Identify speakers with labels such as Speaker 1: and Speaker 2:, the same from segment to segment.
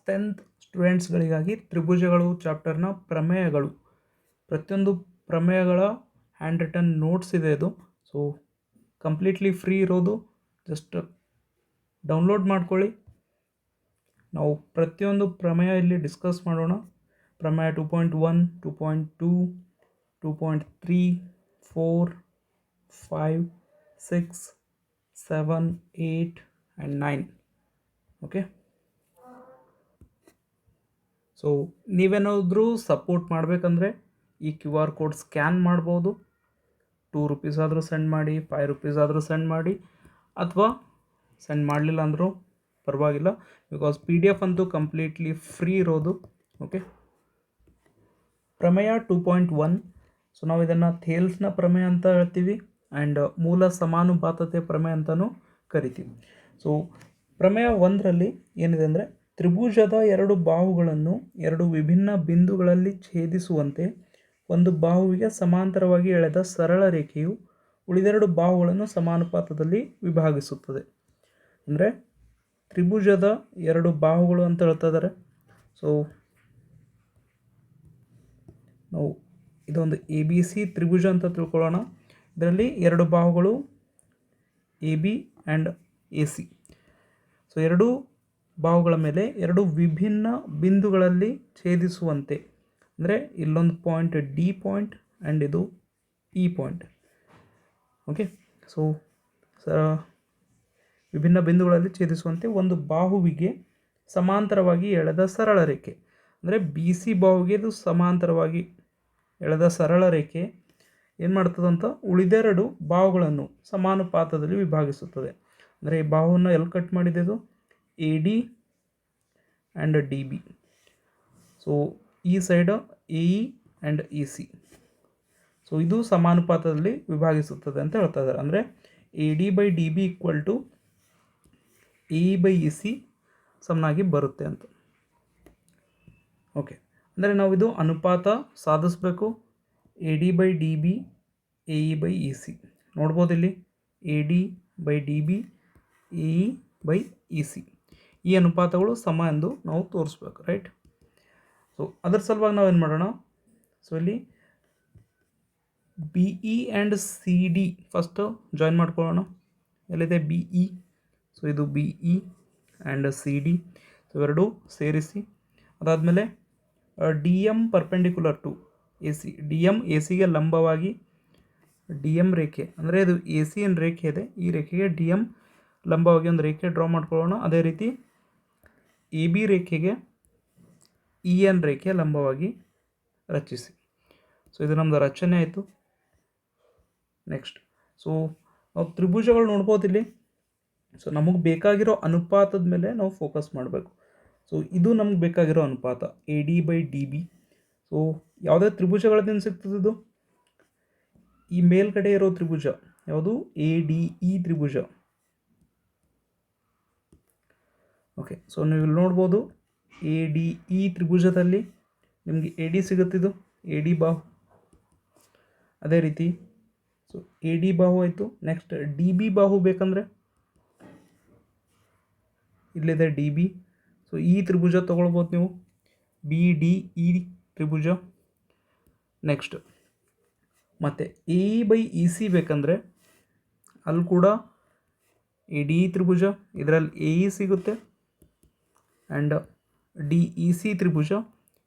Speaker 1: 10th ಸ್ಟೂಡೆಂಟ್ಸ್ಗಳಿಗಾಗಿ ತ್ರಿಭುಜಗಳು ಚಾಪ್ಟರ್ನ ಪ್ರಮೇಯಗಳು, ಪ್ರತಿಯೊಂದು ಪ್ರಮೇಯಗಳ hand written notes ಇದೆ ಇದು. ಸೊ ಕಂಪ್ಲೀಟ್ಲಿ ಫ್ರೀ ಇರೋದು, ಜಸ್ಟ್ ಡೌನ್ಲೋಡ್ ಮಾಡ್ಕೊಳ್ಳಿ. ನಾವು ಪ್ರತಿಯೊಂದು ಪ್ರಮೇಯ ಇಲ್ಲಿ ಡಿಸ್ಕಸ್ ಮಾಡೋಣ. ಪ್ರಮೇಯ 2.1, 2.2, 2.3, 4, 5, 6, 7, 8 ಆ್ಯಂಡ್ 9. ಓಕೆ, ಸೊ ನೀವೇನಾದರೂ ಸಪೋರ್ಟ್ ಮಾಡಬೇಕಂದ್ರೆ ಈ QR ಕೋಡ್ ಸ್ಕ್ಯಾನ್ ಮಾಡ್ಬೋದು. 2 ರೂಪೀಸ್ ಆದರೂ ಸೆಂಡ್ ಮಾಡಿ, 5 ರೂಪೀಸ್ ಆದರೂ ಸೆಂಡ್ ಮಾಡಿ, ಅಥವಾ ಸೆಂಡ್ ಮಾಡಲಿಲ್ಲ ಅಂದರೂ ಪರವಾಗಿಲ್ಲ, ಬಿಕಾಸ್ PDF ಅಂತೂ ಕಂಪ್ಲೀಟ್ಲಿ ಫ್ರೀ ಇರೋದು. ಓಕೆ, ಪ್ರಮೇಯ 2.1. ಸೊ ನಾವು ಇದನ್ನು ಥೇಲ್ಸ್ನ ಪ್ರಮೇಯ ಅಂತ ಹೇಳ್ತೀವಿ ಆ್ಯಂಡ್ ಮೂಲ ಸಮಾನುಪಾತತೆ ಪ್ರಮೇಯ ಅಂತಲೂ ಕರಿತೀವಿ. ಸೊ ಪ್ರಮೇಯ 1ರಲ್ಲಿ ಏನಿದೆ ಅಂದರೆ, ತ್ರಿಭುಜದ 2 ಬಾಹುಗಳನ್ನು 2 ವಿಭಿನ್ನ ಬಿಂದುಗಳಲ್ಲಿ ಛೇದಿಸುವಂತೆ ಒಂದು ಬಾಹುವಿಗೆ ಸಮಾಂತರವಾಗಿ ಎಳೆದ ಸರಳ ರೇಖೆಯು ಉಳಿದೆರಡು ಬಾಹುಗಳನ್ನು ಸಮಾನುಪಾತದಲ್ಲಿ ವಿಭಾಗಿಸುತ್ತದೆ. ಅಂದರೆ ತ್ರಿಭುಜದ 2 ಬಾಹುಗಳು ಅಂತ ಹೇಳ್ತಾ ಇದ್ದಾರೆ. ಸೊ ನಾವು ಇದೊಂದು ABC ತ್ರಿಭುಜ ಅಂತ ತಿಳ್ಕೊಳ್ಳೋಣ. ಇದರಲ್ಲಿ 2 ಬಾಹುಗಳು AB ಆ್ಯಂಡ್ AC. ಸೊ 2 ಬಾಹುಗಳ ಮೇಲೆ 2 ವಿಭಿನ್ನ ಬಿಂದುಗಳಲ್ಲಿ ಛೇದಿಸುವಂತೆ, ಅಂದರೆ ಇಲ್ಲೊಂದು ಪಾಯಿಂಟ್ D ಪಾಯಿಂಟ್ ಆ್ಯಂಡ್ ಇದು E ಪಾಯಿಂಟ್. ಓಕೆ, ಸೊ ವಿಭಿನ್ನ ಬಿಂದುಗಳಲ್ಲಿ ಛೇದಿಸುವಂತೆ ಒಂದು ಬಾಹುವಿಗೆ ಸಮಾಂತರವಾಗಿ ಎಳೆದ ಸರಳ ರೇಖೆ, ಅಂದರೆ BC ಬಾಹುವಿಗೆ ಇದು ಸಮಾಂತರವಾಗಿ ಎಳೆದ ಸರಳ ರೇಖೆ ಏನು ಮಾಡ್ತದಂತ, ಉಳಿದೆರಡು ಬಾಹುಗಳನ್ನು ಸಮಾನುಪಾತದಲ್ಲಿ ವಿಭಾಗಿಸುತ್ತದೆ. ಅಂದರೆ ಈ ಬಾಹುವನ್ನು ಎಲ್ಲಿ ಕಟ್ ಮಾಡಿದೆ, ಇದು AD ಆ್ಯಂಡ್ DB. ಸೊ ಈ side AE and EC. So ಇದು ಸಮಾನುಪಾತದಲ್ಲಿ ವಿಭಾಗಿಸುತ್ತದೆ ಅಂತ ಹೇಳ್ತಾ ಇದ್ದಾರೆ. ಅಂದರೆ AD/DB = AE/EC ಸಮನಾಗಿ ಬರುತ್ತೆ ಅಂತ. ಓಕೆ, ಅಂದರೆ ನಾವು ಇದು ಅನುಪಾತ ಸಾಧಿಸಬೇಕು. AD/DB AE/EC ನೋಡ್ಬೋದು ಇಲ್ಲಿ, AD/DB AE/EC ಈ ಅನುಪಾತಗಳು ಸಮ ಎಂದು ನಾವು ತೋರಿಸ್ಬೇಕು, ರೈಟ್. ಸೊ ಅದರ ಸಲುವಾಗಿ ನಾವೇನು ಮಾಡೋಣ, ಸೊ ಇಲ್ಲಿ BE and CD first join ಮಾಡ್ಕೊಳ್ಳೋಣ. ಎಲ್ಲಿದೆ BE? ಸೊ ಇದು BE ಆ್ಯಂಡ್ CD. ಸೊ ಎರಡೂ ಸೇರಿಸಿ, ಅದಾದಮೇಲೆ DM perpendicular to AC. DM ACಗೆ ಲಂಬವಾಗಿ DM ರೇಖೆ, ಅಂದರೆ ಇದು AC ಏನು ರೇಖೆ ಇದೆ, ಈ ರೇಖೆಗೆ DM ಲಂಬವಾಗಿ ಒಂದು ರೇಖೆ ಡ್ರಾ ಮಾಡ್ಕೊಳ್ಳೋಣ. ಅದೇ ರೀತಿ AB ರೇಖೆಗೆ EN ರೇಖೆ ಲಂಬವಾಗಿ ರಚಿಸಿ. ಸೊ ಇದು ನಮ್ಮದು ರಚನೆ ಆಯಿತು. ನೆಕ್ಸ್ಟ್, ಸೊ ನಾವು ತ್ರಿಭುಜಗಳು ನೋಡ್ಬೋದು ಇಲ್ಲಿ. ಸೊ ನಮಗೆ ಬೇಕಾಗಿರೋ ಅನುಪಾತದ ಮೇಲೆ ನಾವು ಫೋಕಸ್ ಮಾಡಬೇಕು. ಸೊ ಇದು ನಮ್ಗೆ ಬೇಕಾಗಿರೋ ಅನುಪಾತ AD/DB. ಸೊ ಯಾವುದೇ ತ್ರಿಭುಜಗಳದಿಂದ ಸಿಗ್ತದೆ ಇದು, ಈ ಮೇಲ್ಗಡೆ ಇರೋ ತ್ರಿಭುಜ ಯಾವುದು, ADE ತ್ರಿಭುಜ. ಓಕೆ, ಸೊ ನೀವು ಇಲ್ಲಿ ನೋಡ್ಬೋದು ADE ತ್ರಿಭುಜದಲ್ಲಿ ನಿಮಗೆ AD ಸಿಗುತ್ತಿದ್ದು, AD ಬಾಹು. ಅದೇ ರೀತಿ ಸೊ AD ಬಾಹು ಆಯಿತು. ನೆಕ್ಸ್ಟ್ DB ಬಾಹು ಬೇಕಂದರೆ ಇಲ್ಲಿದೆ DB. ಸೊ ಈ ತ್ರಿಭುಜ ತೊಗೊಳ್ಬೋದು ನೀವು, BDE ತ್ರಿಭುಜ. ನೆಕ್ಸ್ಟ್ ಮತ್ತು AE/EC ಬೇಕಂದರೆ ಅಲ್ಲಿ ಕೂಡ ADE ತ್ರಿಭುಜ, ಇದರಲ್ಲಿ AE ಸಿಗುತ್ತೆ. ಆ್ಯಂಡ್ DEC ತ್ರಿಭುಜ,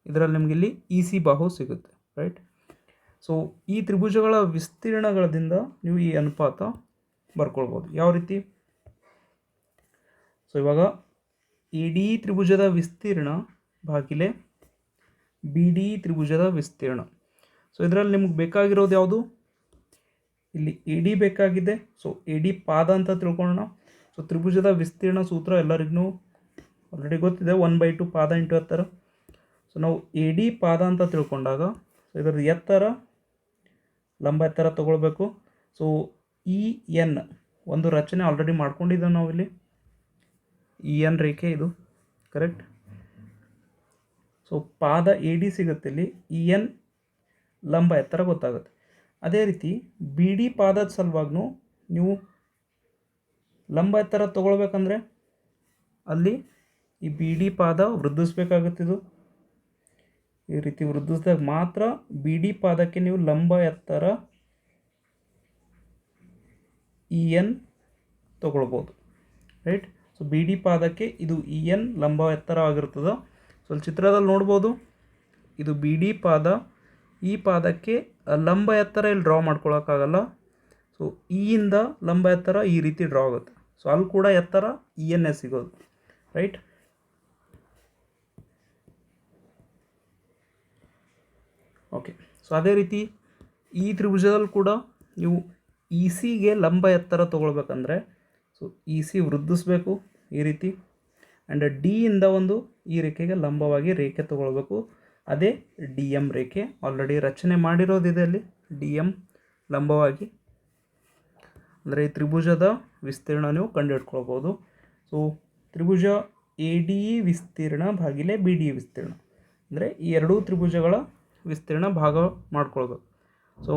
Speaker 1: ಇದರಲ್ಲಿ ನಿಮಗೆ ಇಲ್ಲಿ EC ಬಾಹು ಸಿಗುತ್ತೆ, ರೈಟ್. ಸೊ ಈ ತ್ರಿಭುಜಗಳ ವಿಸ್ತೀರ್ಣಗಳಿಂದ ನೀವು ಈ ಅನುಪಾತ ಬರ್ಕೊಳ್ಬೋದು. ಯಾವ ರೀತಿ, ಸೊ ಇವಾಗ ADE ತ್ರಿಭುಜದ ವಿಸ್ತೀರ್ಣ ಭಾಗಿಲೆ BDE ತ್ರಿಭುಜದ ವಿಸ್ತೀರ್ಣ. ಸೊ ಇದರಲ್ಲಿ ನಿಮ್ಗೆ ಬೇಕಾಗಿರೋದು ಯಾವುದು, ಇಲ್ಲಿ AD ಬೇಕಾಗಿದೆ. ಸೊ AD ಪಾದ ಅಂತ ತಿಳ್ಕೊಳ್ಳೋಣ. ಸೊ ತ್ರಿಭುಜದ ವಿಸ್ತೀರ್ಣ ಸೂತ್ರ ಎಲ್ಲರಿಗೂ ಆಲ್ರೆಡಿ ಗೊತ್ತಿದೆ, 1/2 ಪಾದ ಇಂಟು ಎತ್ತರ. ಸೊ ನಾವು AD ಪಾದ ಅಂತ ತಿಳ್ಕೊಂಡಾಗ ಇದರ ಎತ್ತರ ಲಂಬ ಎತ್ತರ ತೊಗೊಳ್ಬೇಕು. ಸೊ EN ಒಂದು ರಚನೆ ಆಲ್ರೆಡಿ ಮಾಡ್ಕೊಂಡಿದ್ದೇವೆ ನಾವು ಇಲ್ಲಿ, EN ರೇಖೆ ಇದು, ಕರೆಕ್ಟ್. ಸೊ ಪಾದ AD ಸಿಗುತ್ತೆ ಇಲ್ಲಿ, EN ಲಂಬ ಎತ್ತರ ಗೊತ್ತಾಗುತ್ತೆ. ಅದೇ ರೀತಿ BD ಪಾದದ ಸಲುವಾಗೂ ನೀವು ಲಂಬ ಎತ್ತರ ತೊಗೊಳ್ಬೇಕಂದ್ರೆ ಅಲ್ಲಿ ಈ ಬಿ ಡಿ ಪಾದ ವೃದ್ಧಿಸ್ಬೇಕಾಗುತ್ತಿದ್ದು, ಈ ರೀತಿ ವೃದ್ಧಿಸಿದಾಗ ಮಾತ್ರ ಬಿ ಡಿ ಪಾದಕ್ಕೆ ನೀವು ಲಂಬ ಎತ್ತರ ಇ ಎನ್ ತೊಗೊಳ್ಬೋದು, ರೈಟ್. ಸೊ ಬಿ ಡಿ ಪಾದಕ್ಕೆ ಇದು ಇ ಎನ್ ಲಂಬ ಎತ್ತರ ಆಗಿರ್ತದೆ. ಸೊ ಅಲ್ಲಿ ಚಿತ್ರದಲ್ಲಿ ನೋಡ್ಬೋದು, ಇದು ಬಿ ಡಿ ಪಾದ, ಈ ಪಾದಕ್ಕೆ ಲಂಬ ಎತ್ತರ ಇಲ್ಲಿ ಡ್ರಾ ಮಾಡ್ಕೊಳಕ್ಕಾಗಲ್ಲ. ಸೊ ಇಯಿಂದ ಲಂಬ ಎತ್ತರ ಈ ರೀತಿ ಡ್ರಾ ಆಗುತ್ತೆ. ಸೊ ಅಲ್ಲಿ ಕೂಡ ಎತ್ತರ ಇ ಎನ್ ಎ ಸಿಗೋದು, ರೈಟ್. ಓಕೆ, ಸೊ ಅದೇ ರೀತಿ ಈ ತ್ರಿಭುಜದಲ್ಲಿ ಕೂಡ ನೀವು ಇ ಸಿಗೆ ಲಂಬ ಎತ್ತರ ತೊಗೊಳ್ಬೇಕಂದ್ರೆ, ಸೊ ಇ ಸಿ ವೃದ್ಧಿಸಬೇಕು ಈ ರೀತಿ, ಆ್ಯಂಡ್ ಡಿಯಿಂದ ಒಂದು ಈ ರೇಖೆಗೆ ಲಂಬವಾಗಿ ರೇಖೆ ತೊಗೊಳ್ಬೇಕು. ಅದೇ ಡಿ ಎಮ್ ರೇಖೆ ಆಲ್ರೆಡಿ ರಚನೆ ಮಾಡಿರೋದಿದೆ ಅಲ್ಲಿ, ಡಿ ಎಮ್ ಲಂಬವಾಗಿ. ಅಂದರೆ ಈ ತ್ರಿಭುಜದ ವಿಸ್ತೀರ್ಣ ನೀವು ಕಂಡುಹಿಡ್ಕೊಳ್ಬೋದು. ಸೊ ತ್ರಿಭುಜ ಎ ಡಿ ಇ ವಿಸ್ತೀರ್ಣ ಭಾಗಿಲೆ ಬಿ ಡಿ ಇ ವಿಸ್ತೀರ್ಣ, ಅಂದರೆ ಈ ಎರಡೂ ತ್ರಿಭುಜಗಳ ವಿಸ್ತೀರ್ಣ ಭಾಗ ಮಾಡ್ಕೊಳ್ಬೇಕು. ಸೊ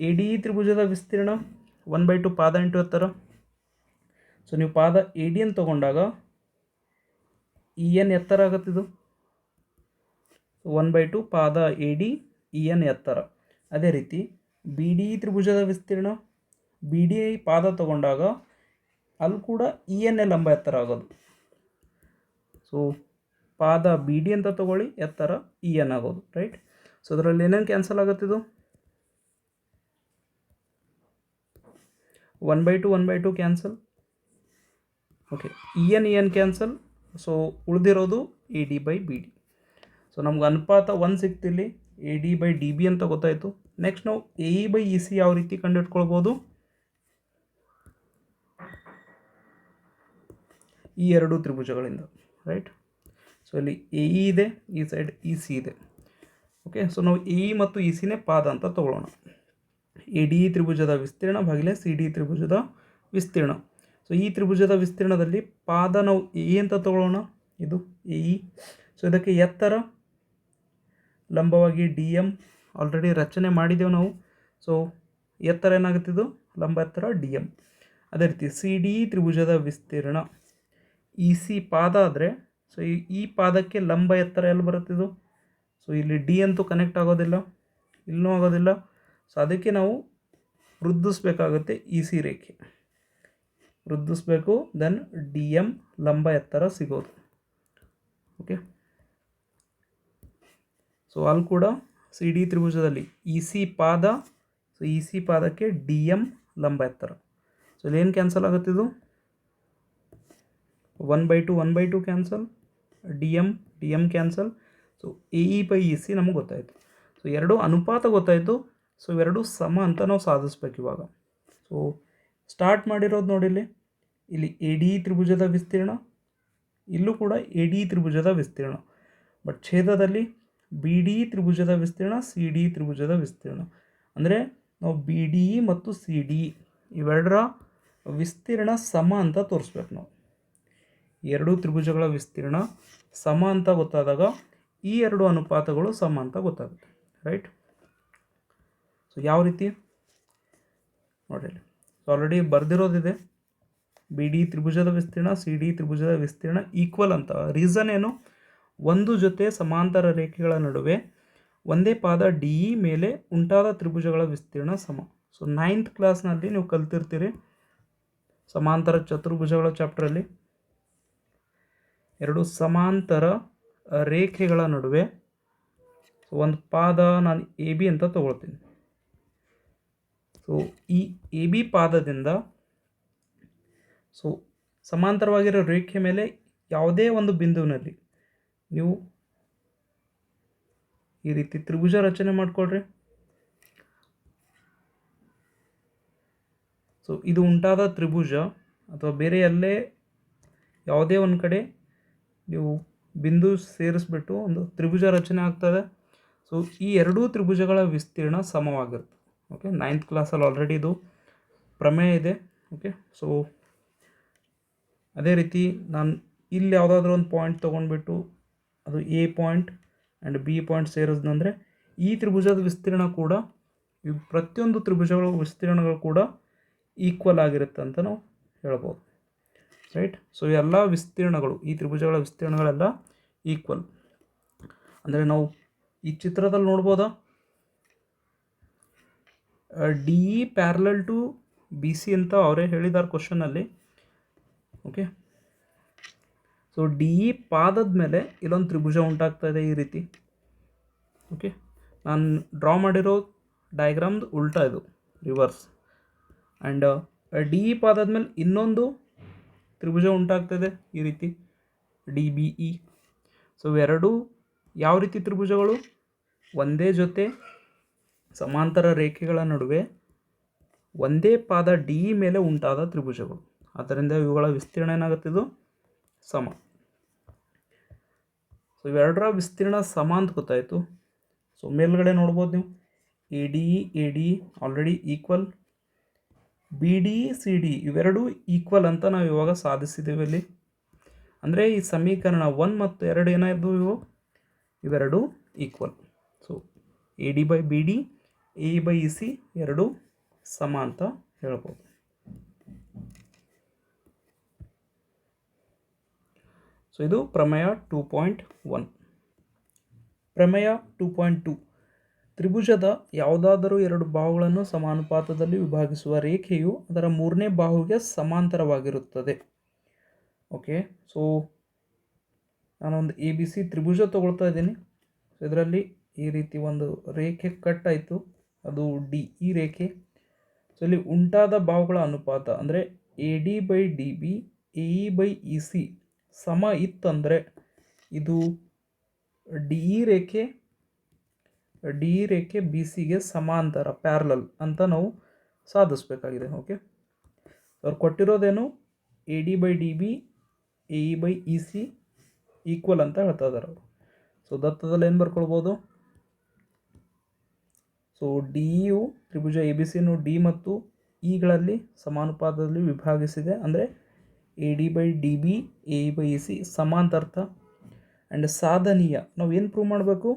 Speaker 1: ಎ ಡಿ ಇ ತ್ರಿಭುಜದ ವಿಸ್ತೀರ್ಣ 1/2 ಪಾದ ಇಂಟು ಎತ್ತರ. ಸೊ ನೀವು ಪಾದ ಎ ಡಿ ಎನ್ ತೊಗೊಂಡಾಗ ಇ ಎನ್ ಎತ್ತರ ಆಗುತ್ತಿದ್ದು, 1/2 ಪಾದ ಎ ಡಿ ಇ ಎನ್ ಎತ್ತರ. ಅದೇ ರೀತಿ ಬಿ ಡಿ ಇ ತ್ರಿಭುಜದ ವಿಸ್ತೀರ್ಣ, ಬಿ ಡಿ ಐ ಪಾದ ತೊಗೊಂಡಾಗ ಅಲ್ಲಿ ಕೂಡ ಇ ಎನ್ ಎ ಲಂಬ ಎತ್ತರ ಆಗೋದು. ಸೊ ಪಾದ ಬಿ ಡಿ ಅಂತ ತೊಗೊಳ್ಳಿ, ಎತ್ತರ ಇ ಎನ್ ಆಗೋದು, ರೈಟ್. ಸೊ ಅದರಲ್ಲಿ ಏನೇನು ಕ್ಯಾನ್ಸಲ್ ಆಗುತ್ತಿದ್ದು, 1/2 cancel. Okay, E N cancel. So ಉಳಿದಿರೋದು A D by B D. So ನಮ್ಗೆ ಅನುಪಾತ 1 ಸಿಗ್ತಿಲ್ಲಿ, A D by D B ಅಂತ ಗೊತ್ತಾಯಿತು. ನೆಕ್ಸ್ಟ್ ನಾವು A E by E C ಯಾವ ರೀತಿ ಕಂಡುಹಿಡ್ಕೊಳ್ಬೋದು, ಈ ಎರಡು ತ್ರಿಭುಜಗಳಿಂದ, ರೈಟ್. ಸೊ ಇಲ್ಲಿ ಎ ಇ ಇದೆ, ಈ side E C okay. So, ಸೊ ನಾವು ಎ ಇ ಮತ್ತು ಇ ಸಿನೇ ಪಾದ ಅಂತ ತೊಗೊಳ್ಳೋಣ. ಎ ಡಿ ಇ ತ್ರಿಭುಜದ ವಿಸ್ತೀರ್ಣ ಭಾಗಿಲೆ ಸಿ ಡಿ ತ್ರಿಭುಜದ ವಿಸ್ತೀರ್ಣ. ಸೊ ಈ ತ್ರಿಭುಜದ ವಿಸ್ತೀರ್ಣದಲ್ಲಿ ಪಾದ ನಾವು ಎ ಇ ಅಂತ ತೊಗೊಳ್ಳೋಣ, ಇದು ಎ ಇ. ಸೊ ಇದಕ್ಕೆ ಎತ್ತರ ಲಂಬವಾಗಿ ಡಿ ಎಮ್ ಆಲ್ರೆಡಿ ರಚನೆ ಮಾಡಿದ್ದೇವೆ ನಾವು. ಸೊ ಎತ್ತರ ಏನಾಗುತ್ತಿದ್ದು, ಲಂಬ ಎತ್ತರ ಡಿ ಎಮ್. ಅದೇ ರೀತಿ ಸಿ ಡಿ ಇ ತ್ರಿಭುಜದ ವಿಸ್ತೀರ್ಣ, ಇ ಸಿ ಪಾದ ಆದರೆ, ಸೊ ಈ ಪಾದಕ್ಕೆ ಲಂಬ ಎತ್ತರ ಎಲ್ಲಿ ಬರುತ್ತಿದ್ದು, ಸೊ ಇಲ್ಲಿ ಡಿ ಅಂತೂ ಕನೆಕ್ಟ್ ಆಗೋದಿಲ್ಲ, ಇಲ್ಲೂ ಆಗೋದಿಲ್ಲ. ಸೊ ಅದಕ್ಕೆ ನಾವು ವೃದ್ಧಿಸ್ಬೇಕಾಗುತ್ತೆ, ಇ ಸಿ ರೇಖೆ ವೃದ್ಧಿಸ್ಬೇಕು, ದೆನ್ ಡಿ ಎಮ್ ಲಂಬ ಎತ್ತರ ಸಿಗೋದು. ಓಕೆ, ಸೊ ಅಲ್ಲಿ ಕೂಡ ಸಿ ಡಿ ತ್ರಿಭುಜದಲ್ಲಿ ಇ ಸಿ ಪಾದ, ಸೊ ಇ ಸಿ ಪಾದಕ್ಕೆ ಡಿ ಎಮ್ ಲಂಬ ಎತ್ತರ. ಸೊ ಇಲ್ಲೇನು ಕ್ಯಾನ್ಸಲ್ ಆಗುತ್ತಿದ್ದು, 1/2 cancel, D M cancel. So A E by E C ನಮಗೆ ಗೊತ್ತಾಯಿತು. ಸೊ ಎರಡು ಅನುಪಾತ ಗೊತ್ತಾಯಿತು. ಸೊ ಇವೆರಡು ಸಮ ಅಂತ ನಾವು ಸಾಧಿಸ್ಬೇಕು ಇವಾಗ. ಸೊ ಸ್ಟಾರ್ಟ್ ಮಾಡಿರೋದು ನೋಡಿಲ್ಲಿ, ಇಲ್ಲಿ ಎ ಡಿ ಇ ತ್ರಿಭುಜದ ವಿಸ್ತೀರ್ಣ, ಇಲ್ಲೂ ಕೂಡ ಎ ಡಿ ಇ ತ್ರಿಭುಜದ ವಿಸ್ತೀರ್ಣ. ಬಟ್ ಛೇದದಲ್ಲಿ ಬಿ ಡಿ ಇ ತ್ರಿಭುಜದ ವಿಸ್ತೀರ್ಣ, ಸಿ ಡಿ ಇ ತ್ರಿಭುಜದ ವಿಸ್ತೀರ್ಣ. ಅಂದರೆ ನಾವು ಬಿ ಡಿ ಇ ಮತ್ತು ಸಿ ಡಿ ಇ ಇವೆರಡರ ವಿಸ್ತೀರ್ಣ ಸಮ ಅಂತ ತೋರಿಸ್ಬೇಕು ನಾವು. ಎರಡೂ ತ್ರಿಭುಜಗಳ ವಿಸ್ತೀರ್ಣ ಸಮ ಅಂತ ಗೊತ್ತಾದಾಗ ಈ ಎರಡು ಅನುಪಾತಗಳು ಸಮ ಅಂತ ಗೊತ್ತಾಗುತ್ತೆ, ರೈಟ್. ಸೊ ಯಾವ ರೀತಿ ನೋಡಿರಿ, ಸೊ ಆಲ್ರೆಡಿ ಬರೆದಿರೋದಿದೆ, ಬಿ ಡಿ ತ್ರಿಭುಜದ ವಿಸ್ತೀರ್ಣ, ಸಿ ಡಿ ತ್ರಿಭುಜದ ವಿಸ್ತೀರ್ಣ ಈಕ್ವಲ್ ಅಂತ. ರೀಸನ್ ಏನು, ಒಂದು ಜೊತೆ ಸಮಾಂತರ ರೇಖೆಗಳ ನಡುವೆ ಒಂದೇ ಪಾದ ಡಿ ಇ ಮೇಲೆ ಉಂಟಾದ ತ್ರಿಭುಜಗಳ ವಿಸ್ತೀರ್ಣ ಸಮ. ಸೊ 9th ಕ್ಲಾಸ್ನಲ್ಲಿ ನೀವು ಕಲ್ತಿರ್ತೀರಿ ಸಮಾಂತರ ಚತುರ್ಭುಜಗಳ ಚಾಪ್ಟ್ರಲ್ಲಿ. ಎರಡು ಸಮಾಂತರ ರೇಖೆಗಳ ನಡುವೆ, ಸೊ ಒಂದು ಪಾದ ನಾನು ಎ ಬಿ ಅಂತ ತಗೊಳ್ತೀನಿ. ಸೊ ಈ ಎ ಬಿ ಪಾದದಿಂದ, ಸೊ ಸಮಾಂತರವಾಗಿರೋ ರೇಖೆ ಮೇಲೆ ಯಾವುದೇ ಒಂದು ಬಿಂದುವಿನಲ್ಲಿ ನೀವು ಈ ರೀತಿ ತ್ರಿಭುಜ ರಚನೆ ಮಾಡಿಕೊಳ್ರಿ. ಸೊ ಇದು ಉಂಟಾದ ತ್ರಿಭುಜ ಅಥವಾ ಬೇರೆ ಎಲ್ಲೇ ಯಾವುದೇ ಒಂದು ಕಡೆ ನೀವು ಬಿಂದು ಸೇರಿಸ್ಬಿಟ್ಟು ಒಂದು ತ್ರಿಭುಜ ರಚನೆ ಆಗ್ತದೆ. ಸೊ ಈ ಎರಡೂ ತ್ರಿಭುಜಗಳ ವಿಸ್ತೀರ್ಣ ಸಮವಾಗಿರುತ್ತೆ. ಓಕೆ, 9th ಕ್ಲಾಸಲ್ಲಿ ಆಲ್ರೆಡಿ ಇದು ಪ್ರಮೇಯ ಇದೆ. ಓಕೆ, ಸೊ ಅದೇ ರೀತಿ ನಾನು ಇಲ್ಲಿ ಯಾವುದಾದ್ರೂ ಒಂದು ಪಾಯಿಂಟ್ ತೊಗೊಂಡ್ಬಿಟ್ಟು ಅದು A point and B point ಸೇರಿಸ್ದಂದರೆ ಈ ತ್ರಿಭುಜದ ವಿಸ್ತೀರ್ಣ ಕೂಡ, ಈ ಪ್ರತಿಯೊಂದು ತ್ರಿಭುಜಗಳ ವಿಸ್ತೀರ್ಣಗಳು ಕೂಡ ಈಕ್ವಲ್ ಆಗಿರುತ್ತೆ ಅಂತ ನಾವು ಹೇಳ್ಬೋದು. ರೈಟ್. ಸೊ ಎಲ್ಲ ವಿಸ್ತೀರ್ಣಗಳು, ಈ ತ್ರಿಭುಜಗಳ ವಿಸ್ತೀರ್ಣಗಳೆಲ್ಲ ಈಕ್ವಲ್. ಅಂದರೆ ನಾವು ಈ ಚಿತ್ರದಲ್ಲಿ ನೋಡ್ಬೋದಾ, D E parallel to B C ಅಂತ ಅವರೇ ಹೇಳಿದ್ದಾರೆ ಕ್ವಶನಲ್ಲಿ. ಓಕೆ, ಸೊ ಡಿ ಇ ಪಾದದ ಮೇಲೆ ಇಲ್ಲೊಂದು ತ್ರಿಭುಜ ಉಂಟಾಗ್ತಾ ಇದೆ ಈ ರೀತಿ. ಓಕೆ, ನಾನು ಡ್ರಾ ಮಾಡಿರೋ ಡಯಾಗ್ರಾಮ್ದು ಉಲ್ಟಾ ಇದು, ರಿವರ್ಸ್. ಆ್ಯಂಡ್ ಡಿ ಇ ಪಾದದ ಮೇಲೆ ಇನ್ನೊಂದು ತ್ರಿಭುಜ ಉಂಟಾಗ್ತದೆ ಈ ರೀತಿ, ಡಿ ಬಿ ಇ. ಸೊ ಎರಡೂ ಯಾವ ರೀತಿ ತ್ರಿಭುಜಗಳು, ಒಂದೇ ಜೊತೆ ಸಮಾಂತರ ರೇಖೆಗಳ ನಡುವೆ ಒಂದೇ ಪಾದ ಡಿ ಇ ಮೇಲೆ ಉಂಟಾದ ತ್ರಿಭುಜಗಳು. ಆದ್ದರಿಂದ ಇವುಗಳ ವಿಸ್ತೀರ್ಣ ಏನಾಗುತ್ತಿದ್ದು ಸಮ. ಸೊ ಇವೆರಡರ ವಿಸ್ತೀರ್ಣ ಸಮ ಅಂತ ಗೊತ್ತಾಯಿತು. ಸೊ ಮೇಲ್ಗಡೆ ನೋಡ್ಬೋದು ನೀವು, A D E already equal, B D C D ಇವೆರಡೂ ಈಕ್ವಲ್ ಅಂತ ನಾವು ಇವಾಗ ಸಾಧಿಸಿದ್ದೀವಿ ಇಲ್ಲಿ. ಅಂದರೆ ಈ ಸಮೀಕರಣ 1 ಮತ್ತು 2 ಏನಾಯಿತು, ಇವೆರಡೂ equal. So A D by B D, A E by E C ಎರಡೂ ಸಮ ಅಂತ ಹೇಳ್ಬೋದು. ಸೊ ಇದು ಪ್ರಮೇಯ 2.1. ಪ್ರಮೇಯ 2.2, ತ್ರಿಭುಜದ ಯಾವುದಾದರೂ ಎರಡು ಬಾಹುಗಳನ್ನು ಸಮಾನುಪಾತದಲ್ಲಿ ವಿಭಾಗಿಸುವ ರೇಖೆಯು ಅದರ ಮೂರನೇ ಬಾಹುವಿಗೆ ಸಮಾಂತರವಾಗಿರುತ್ತದೆ. ಓಕೆ, ಸೊ ನಾನೊಂದು ಎ ಬಿ ಸಿ ತ್ರಿಭುಜ ತೊಗೊಳ್ತಾ ಇದ್ದೀನಿ. ಸೊ ಇದರಲ್ಲಿ ಈ ರೀತಿ ಒಂದು ರೇಖೆ ಕಟ್ ಆಯಿತು, ಅದು ಡಿ ಇ ರೇಖೆ. ಸೊ ಇಲ್ಲಿ ಉಂಟಾದ ಬಾಹುಗಳ ಅನುಪಾತ ಅಂದರೆ A D by D B, A E by E C ಸಮ ಇತ್ತಂದರೆ ಇದು ಡಿ ಇ ರೇಖೆ ಬಿ ಸಿಗೆ ಸಮಾಂತರ, ಪ್ಯಾರಲಲ್ ಅಂತ ನಾವು ಸಾಧಿಸಬೇಕಾಗಿದೆ. ಓಕೆ, ಅವ್ರು ಕೊಟ್ಟಿರೋದೇನು, A D by D B, A E by E C equal ಅಂತ ಹೇಳ್ತಾ ಇದ್ದಾರೆ ಅವರು. ಸೊ ದತ್ತದಲ್ಲಿ ಏನು ಬರ್ಕೊಳ್ಬೋದು, ಸೊ ಡಿ ಯು ತ್ರಿಭುಜ ಎ ಬಿ ಸಿಯನ್ನು ಡಿ ಮತ್ತು ಇಗಳಲ್ಲಿ ಸಮಾನುಪಾತದಲ್ಲಿ ವಿಭಾಗಿಸಿದೆ. ಅಂದರೆ A D by D B, A E by E C ಸಮಾಂತರ್ಥ. ಆ್ಯಂಡ್ ಸಾಧನೀಯ, ನಾವು ಏನು ಪ್ರೂವ್ ಮಾಡಬೇಕು,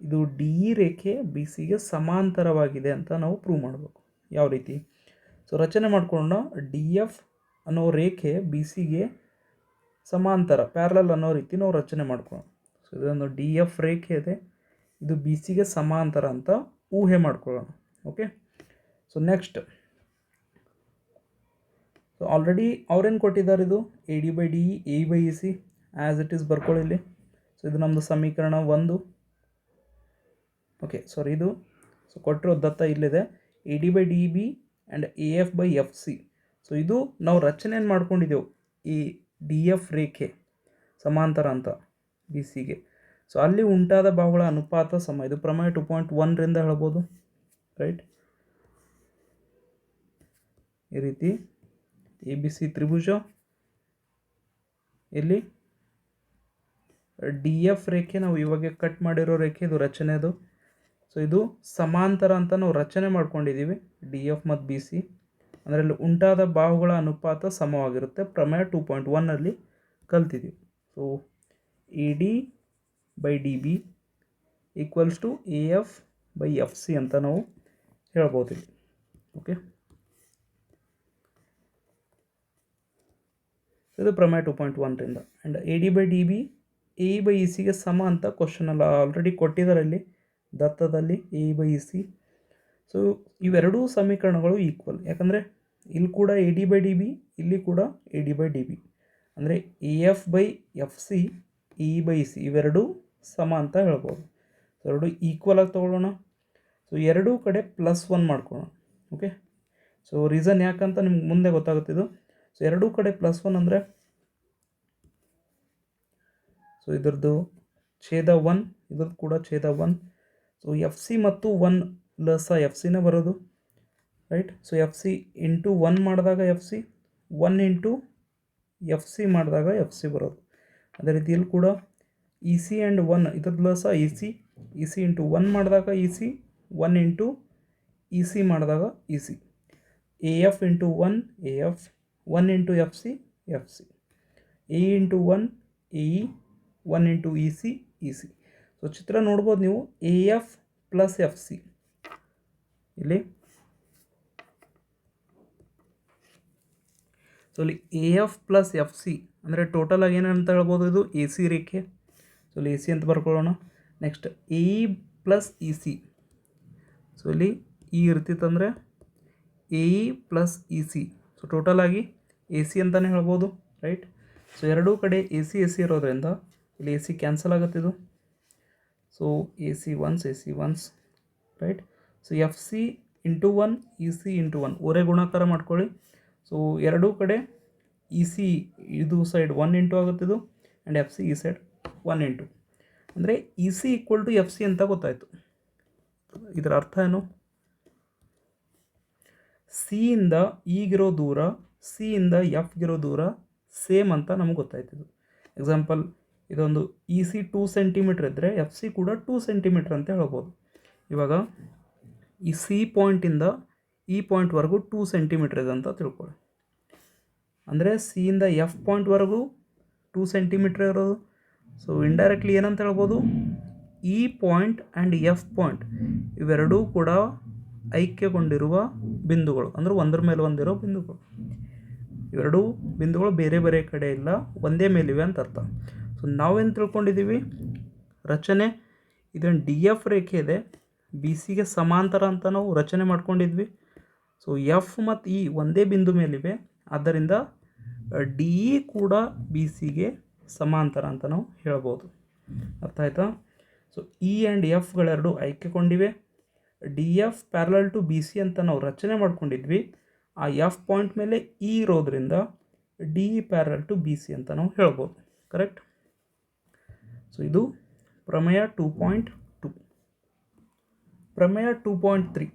Speaker 1: ಇದು ಡಿ ಇ ರೇಖೆ ಬಿ ಸಿಗೆ ಸಮಾಂತರವಾಗಿದೆ ಅಂತ ನಾವು ಪ್ರೂವ್ ಮಾಡಬೇಕು. ಯಾವ ರೀತಿ, ಸೊ ರಚನೆ ಮಾಡ್ಕೊಳ್ಳೋಣ. ಡಿ ಎಫ್ ಅನ್ನೋ ರೇಖೆ ಬಿ ಸಿಗೆ ಸಮಾಂತರ, ಪ್ಯಾರಲಲ್ ಅನ್ನೋ ರೀತಿ ನಾವು ರಚನೆ ಮಾಡ್ಕೊಳ್ಳೋಣ. ಸೊ ಇದೊಂದು ಡಿ ಎಫ್ ರೇಖೆ ಇದೆ, ಇದು ಬಿ ಸಿಗೆ ಸಮಾಂತರ ಅಂತ ಊಹೆ ಮಾಡ್ಕೊಳ್ಳೋಣ. Okay, so next, so already ಅವ್ರೇನು ಕೊಟ್ಟಿದ್ದಾರೆ, ಇದು A D by D E, A E by E C as it is ಬರ್ಕೊಳ್ಳಿ ಇಲ್ಲಿ. ಸೊ ಇದು ನಮ್ಮದು ಸಮೀಕರಣ 1. ಓಕೆ, ಸಾರಿ ಇದು, ಸೊ ಕೊಟ್ಟಿರೋ ದತ್ತ ಇಲ್ಲಿದೆ, A D by D B and A F by F C. So ಇದು ನಾವು ರಚನೆಯನ್ನು ಮಾಡ್ಕೊಂಡಿದ್ದೆವು, ಈ ಡಿ ಎಫ್ ರೇಖೆ ಸಮಾಂತರ ಅಂತ ಬಿ ಸಿಗೆ. ಸೊ ಅಲ್ಲಿ ಉಂಟಾದ ಬಾಹುಗಳ ಅನುಪಾತ ಸಮ. ಇದು ಪ್ರಮೇಯ 2.1ರಿಂದ ಹೇಳ್ಬೋದು, ರೈಟ್. ಈ ರೀತಿ ಎ ಬಿ ಸಿ ತ್ರಿಭುಜ, ಇಲ್ಲಿ ಡಿ ಎಫ್ ರೇಖೆ ನಾವು ಇವಾಗ ಕಟ್ ಮಾಡಿರೋ ರೇಖೆ, ಇದು ರಚನೆದು. ಸೊ ಇದು ಸಮಾಂತರ ಅಂತ ನಾವು ರಚನೆ ಮಾಡ್ಕೊಂಡಿದ್ದೀವಿ, ಡಿ ಎಫ್ ಮತ್ತು ಬಿ ಸಿ. ಅದರಲ್ಲಿ ಉಂಟಾದ ಬಾಹುಗಳ ಅನುಪಾತ ಸಮವಾಗಿರುತ್ತೆ, ಪ್ರಮೇಯ 2.1ನಲ್ಲಿ ಕಲ್ತಿದ್ದೀವಿ. So A D by D B equals to A F by F C ಅಂತ ನಾವು ಹೇಳ್ಬೋದು ಇಲ್ಲಿ. ಓಕೆ, ಇದು ಪ್ರಮೇಯ 2.1ರಿಂದ. And A D by D B, A E by E ಸಿಗೆ ಸಮ ಅಂತ ಕ್ವಶನಲ್ಲಿ ಆಲ್ರೆಡಿ ಕೊಟ್ಟಿದ್ದಾರೆ ಇಲ್ಲಿ ದತ್ತದಲ್ಲಿ, A E by E C. So ಇವೆರಡೂ ಸಮೀಕರಣಗಳು ಈಕ್ವಲ್, ಯಾಕಂದರೆ ಇಲ್ಲಿ ಕೂಡ A D by D B, ಇಲ್ಲಿ ಕೂಡ A D by D B. ಅಂದರೆ A F by F C, E by E C ಇವೆರಡೂ ಸಮ ಅಂತ ಹೇಳ್ಬೋದು. ಸೊ ಎರಡು ಈಕ್ವಲ್ ಆಗಿ ತೊಗೊಳ್ಳೋಣ. ಸೊ ಎರಡೂ ಕಡೆ +1 ಮಾಡ್ಕೊಳ್ಳೋಣ. ಓಕೆ, ಸೊ ರೀಸನ್ ಯಾಕಂತ ನಿಮ್ಗೆ ಮುಂದೆ ಗೊತ್ತಾಗುತ್ತಿದ್ದು. ಸೊ ಎರಡೂ ಕಡೆ +1 ಅಂದರೆ, ಸೊ ಇದ್ರದ್ದು ಛೇದ 1, ಇದ್ರದ್ದು ಕೂಡ ಛೇದ 1. ಸೊ ಎಫ್ ಸಿ ಮತ್ತು 1 ಲಸ ಎಫ್ ಸಿನೇ ಬರೋದು, right. So F C into 1 ಮಾಡಿದಾಗ F C, 1 into F C ಮಾಡಿದಾಗ ಎಫ್ ಸಿ ಬರೋದು. ಅದೇ ರೀತಿ ಇಲ್ಲಿ ಕೂಡ ಇ ಸಿ ಆ್ಯಂಡ್ 1 ಇದ್ರದ್ದು ಲಸ E C, E C into 1 ಮಾಡಿದಾಗ E C, 1 into E C ಮಾಡಿದಾಗ E C. A F into 1 A F, 1 into F C F C, A into 1 A E, 1 into E C E C. So ಚಿತ್ರ ನೋಡ್ಬೋದು ನೀವು, A F plus F C ಇಲ್ಲಿ. So ಇಲ್ಲಿ A F plus F C ಅಂದರೆ ಟೋಟಲಾಗಿ ಏನಂತ ಹೇಳ್ಬೋದು, ಇದು ಎ ಸಿ ರೇಖೆ. ಸೊ ಇಲ್ಲಿ ಎ ಸಿ ಅಂತ ಬರ್ಕೊಳ್ಳೋಣ. Next A E plus E C. So ಇಲ್ಲಿ ಇ ಇರ್ತಿತ್ತಂದರೆ A E plus E C. So ಟೋಟಲಾಗಿ ಎ ಸಿ ಅಂತಲೇ ಹೇಳ್ಬೋದು, ರೈಟ್. ಸೊ ಎರಡೂ ಕಡೆ ಎ ಸಿ ಇರೋದ್ರಿಂದ ಇಲ್ಲಿ ಎ ಸಿ ಕ್ಯಾನ್ಸಲ್ ಆಗುತ್ತಿದ್ದು. So A C once right. So F C into 1 E C into 1 ಒರೇ ಗುಣಾಕಾರ ಮಾಡ್ಕೊಳ್ಳಿ. ಸೊ ಎರಡೂ ಕಡೆ ಇ ಸಿ ಇದು ಸೈಡ್ 1 ಇಂಟು ಆಗುತ್ತಿದ್ದು ಆ್ಯಂಡ್ ಎಫ್ ಸಿ ಈ ಸೈಡ್ 1 ಇಂಟು. ಅಂದರೆ E C equal to F C ಅಂತ ಗೊತ್ತಾಯಿತು. ಇದರ ಅರ್ಥ ಏನು? ಸಿಯಿಂದ ಈಗಿರೋ ದೂರ, ಸಿಯಿಂದ ಎಫ್ಗಿರೋ ದೂರ ಸೇಮ್ ಅಂತ ನಮಗೆ ಗೊತ್ತಾಯ್ತಿದ್ದು. ಎಕ್ಸಾಂಪಲ್, ಇದೊಂದು ಇ ಸಿ 2 ಸೆಂಟಿಮೀಟ್ರ್ ಇದ್ದರೆ ಎಫ್ ಸಿ ಕೂಡ 2 ಸೆಂಟಿಮೀಟ್ರ್ ಅಂತ ಹೇಳ್ಬೋದು. ಇವಾಗ ಈ ಸಿ ಪಾಯಿಂಟಿಂದ ಈ ಪಾಯಿಂಟ್ವರೆಗೂ 2 ಸೆಂಟಿಮೀಟ್ರ್ ಇದೆ ಅಂತ ತಿಳ್ಕೊಳ್ಳಿ. ಅಂದರೆ ಸಿಯಿಂದ ಎಫ್ ಪಾಯಿಂಟ್ವರೆಗೂ 2 ಸೆಂಟಿಮೀಟ್ರ್ ಇರೋದು. ಸೊ ಇಂಡೈರೆಕ್ಟ್ಲಿ ಏನಂತ ಹೇಳ್ಬೋದು, E point and F point ಇವೆರಡೂ ಕೂಡ ಐಕ್ಯಗೊಂಡಿರುವ ಬಿಂದುಗಳು, ಅಂದರೆ ಒಂದರ ಮೇಲೆ ಒಂದಿರೋ ಬಿಂದುಗಳು. ಇವೆರಡೂ ಬಿಂದುಗಳು ಬೇರೆ ಬೇರೆ ಕಡೆ ಇಲ್ಲ, ಒಂದೇ ಮೇಲಿವೆ ಅಂತ ಅರ್ಥ. ಸೊ ನಾವೇನು ತಿಳ್ಕೊಂಡಿದ್ದೀವಿ, ರಚನೆ ಇದೊಂದು ಡಿ ಎಫ್ ರೇಖೆ ಇದೆ, ಬಿ ಸಿಗೆ ಸಮಾಂತರ ಅಂತ ನಾವು ರಚನೆ ಮಾಡ್ಕೊಂಡಿದ್ವಿ. ಸೊ ಎಫ್ ಮತ್ತು ಇ ಒಂದೇ ಬಿಂದು ಮೇಲಿವೆ, ಆದ್ದರಿಂದ ಡಿ ಇ ಕೂಡ ಬಿ ಸಿಗೆ ಸಮಾಂತರ ಅಂತ ನಾವು ಹೇಳ್ಬೋದು. ಅರ್ಥ ಆಯ್ತಾ? ಸೊ ಇ ಆ್ಯಂಡ್ ಎಫ್ಗಳೆರಡು ಐಕ್ಯಗೊಂಡಿವೆ. D F parallel to B C ಅಂತ ನಾವು ರಚನೆ ಮಾಡ್ಕೊಂಡಿದ್ವಿ. ಆ ಎಫ್ ಪಾಯಿಂಟ್ ಮೇಲೆ ಇ ಇರೋದ್ರಿಂದ D E parallel to B C ಅಂತ ನಾವು ಹೇಳ್ಬೋದು. ಕರೆಕ್ಟ್? ಸೊ ಇದು ಪ್ರಮೇಯ 2.2. ಪ್ರಮೇಯ 2.3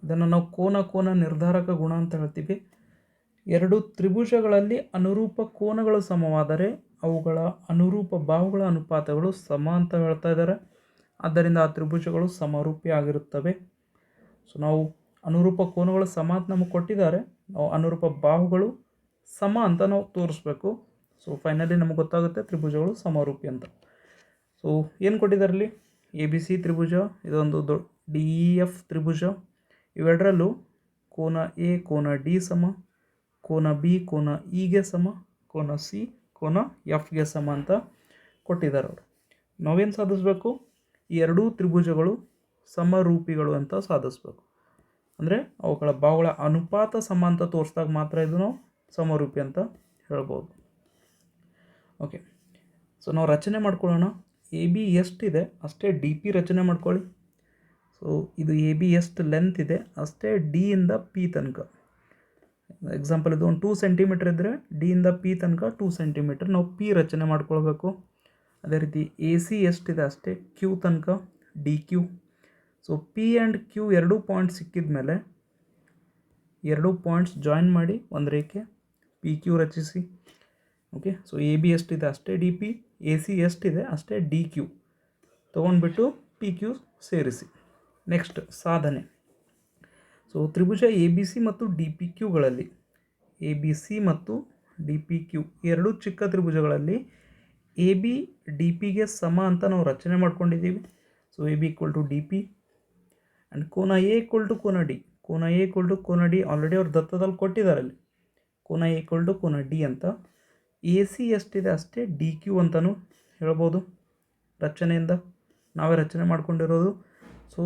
Speaker 1: ಇದನ್ನು ನಾವು ಕೋನ ನಿರ್ಧಾರಕ ಗುಣ ಅಂತ ಹೇಳ್ತೀವಿ. ಎರಡು ತ್ರಿಭುಜಗಳಲ್ಲಿ ಅನುರೂಪ ಕೋನಗಳು ಸಮವಾದರೆ ಅವುಗಳ ಅನುರೂಪ ಬಾಹುಗಳ ಅನುಪಾತಗಳು ಸಮ ಅಂತ ಹೇಳ್ತಾ ಇದ್ದಾರೆ. ಆದ್ದರಿಂದ ಆ ತ್ರಿಭುಜಗಳು ಸಮರೂಪಿ ಆಗಿರುತ್ತವೆ. ಸೊ ನಾವು ಅನುರೂಪ ಕೋನಗಳು ಸಮ ಅಂತ ನಮಗೆ ಕೊಟ್ಟಿದ್ದಾರೆ, ನಾವು ಅನುರೂಪ ಬಾಹುಗಳು ಸಮ ಅಂತ ನಾವು ತೋರಿಸ್ಬೇಕು. ಸೊ ಫೈನಲಿ ನಮಗೆ ಗೊತ್ತಾಗುತ್ತೆ ತ್ರಿಭುಜಗಳು ಸಮರೂಪಿ ಅಂತ. ಸೊ ಏನು ಕೊಟ್ಟಿದ್ದಾರೆ ಇಲ್ಲಿ? ಎ ಬಿ ಸಿ ತ್ರಿಭುಜ, ಇದೊಂದು ಡಿ ಇ ಎಫ್ ತ್ರಿಭುಜ. ಇವೆರಡರಲ್ಲೂ ಕೋನ ಎ ಕೋನ ಡಿ ಸಮ, ಕೋನ ಬಿ ಕೋನ ಇಗೆ ಸಮ, ಕೋನ ಸಿ ಕೋನ ಎಫ್ಗೆ ಸಮ ಅಂತ ಕೊಟ್ಟಿದ್ದಾರೆ ಅವರು. ನಾವೇನು ಸಾಧಿಸಬೇಕು? ಈ ಎರಡೂ ತ್ರಿಭುಜಗಳು ಸಮರೂಪಿಗಳು ಅಂತ ಸಾಧಿಸ್ಬೇಕು. ಅಂದರೆ ಅವುಗಳ ಬಾಹುಗಳ ಅನುಪಾತ ಸಮ ಅಂತ ತೋರಿಸಿದಾಗ ಮಾತ್ರ ಇದು ನಾವು ಸಮರೂಪಿ ಅಂತ ಹೇಳ್ಬೋದು. ಓಕೆ, ಸೊ ನಾವು ರಚನೆ ಮಾಡ್ಕೊಳ್ಳೋಣ. ಎ ಬಿ ಎಷ್ಟಿದೆ ಅಷ್ಟೇ ಡಿ ಪಿ ರಚನೆ ಮಾಡ್ಕೊಳ್ಳಿ. ಸೊ ಇದು ಎ ಬಿ ಎಷ್ಟು ಲೆಂತ್ ಇದೆ ಅಷ್ಟೇ ಡಿ ಇಂದ ಪಿ ತನಕ. ಎಕ್ಸಾಂಪಲ್ ಇದು ಒಂದು 2 ಸೆಂಟಿಮೀಟ್ರ್ ಇದ್ದರೆ ಡಿ ಇಂದ ಪಿ ತನಕ 2 ಸೆಂಟಿಮೀಟ್ರ್ ನಾವು ಪಿ ರಚನೆ ಮಾಡ್ಕೊಳ್ಬೇಕು. ಅದೇ ರೀತಿ ಎ ಸಿ ಎಷ್ಟಿದೆ ಅಷ್ಟೇ ಕ್ಯೂ ತನಕ D Q. So P and Q ಎರಡೂ ಪಾಯಿಂಟ್ಸ್ ಸಿಕ್ಕಿದ ಮೇಲೆ ಎರಡೂ ಪಾಯಿಂಟ್ಸ್ ಜಾಯಿನ್ ಮಾಡಿ ಒಂದು ರೇಖೆ ಪಿ ಕ್ಯೂ ರಚಿಸಿ. ಓಕೆ, ಸೊ ಎ ಬಿ ಎಷ್ಟಿದೆ ಅಷ್ಟೇ ಡಿ ಪಿ, ಎ ಸಿ ಎಷ್ಟಿದೆ ಅಷ್ಟೇ ಡಿ ಕ್ಯೂ ತೊಗೊಂಡ್ಬಿಟ್ಟು ಪಿ ಕ್ಯೂ ಸೇರಿಸಿ. ನೆಕ್ಸ್ಟ್ ಸಾಧನೆ. ಸೊ ತ್ರಿಭುಜ ಎ ಬಿ ಸಿ ಮತ್ತು ಡಿ ಪಿ ಕ್ಯೂಗಳಲ್ಲಿ, ಎ ಬಿ ಸಿ ಮತ್ತು ಡಿ ಪಿ ಕ್ಯೂ ಎರಡೂ ಚಿಕ್ಕ ತ್ರಿಭುಜಗಳಲ್ಲಿ ಎ ಬಿ ಡಿ ಪಿಗೆ ಸಮ ಅಂತ ನಾವು ರಚನೆ ಮಾಡ್ಕೊಂಡಿದ್ದೀವಿ. So A B equal to D P and ಕೋನ ಎ ಈಕ್ವಲ್ ಟು ಕೋನ ಡಿ. ಕೋನ ಎ ಈಕ್ವಲ್ ಟು ಕೋನ ಡಿ ಆಲ್ರೆಡಿ ಅವ್ರು ದತ್ತದಲ್ಲಿ ಕೊಟ್ಟಿದ್ದಾರೆ ಅಲ್ಲಿ. ಕೋನ ಎ ಈಕ್ವಲ್ ಟು ಕೋನ ಡಿ ಅಂತ. ಎ ಸಿ ಎಷ್ಟಿದೆ ಅಷ್ಟೇ ಡಿ ಕ್ಯೂ ಅಂತಲೂ ಹೇಳ್ಬೋದು. ರಚನೆಯಿಂದ ನಾವೇ ರಚನೆ ಮಾಡ್ಕೊಂಡಿರೋದು. ಸೊ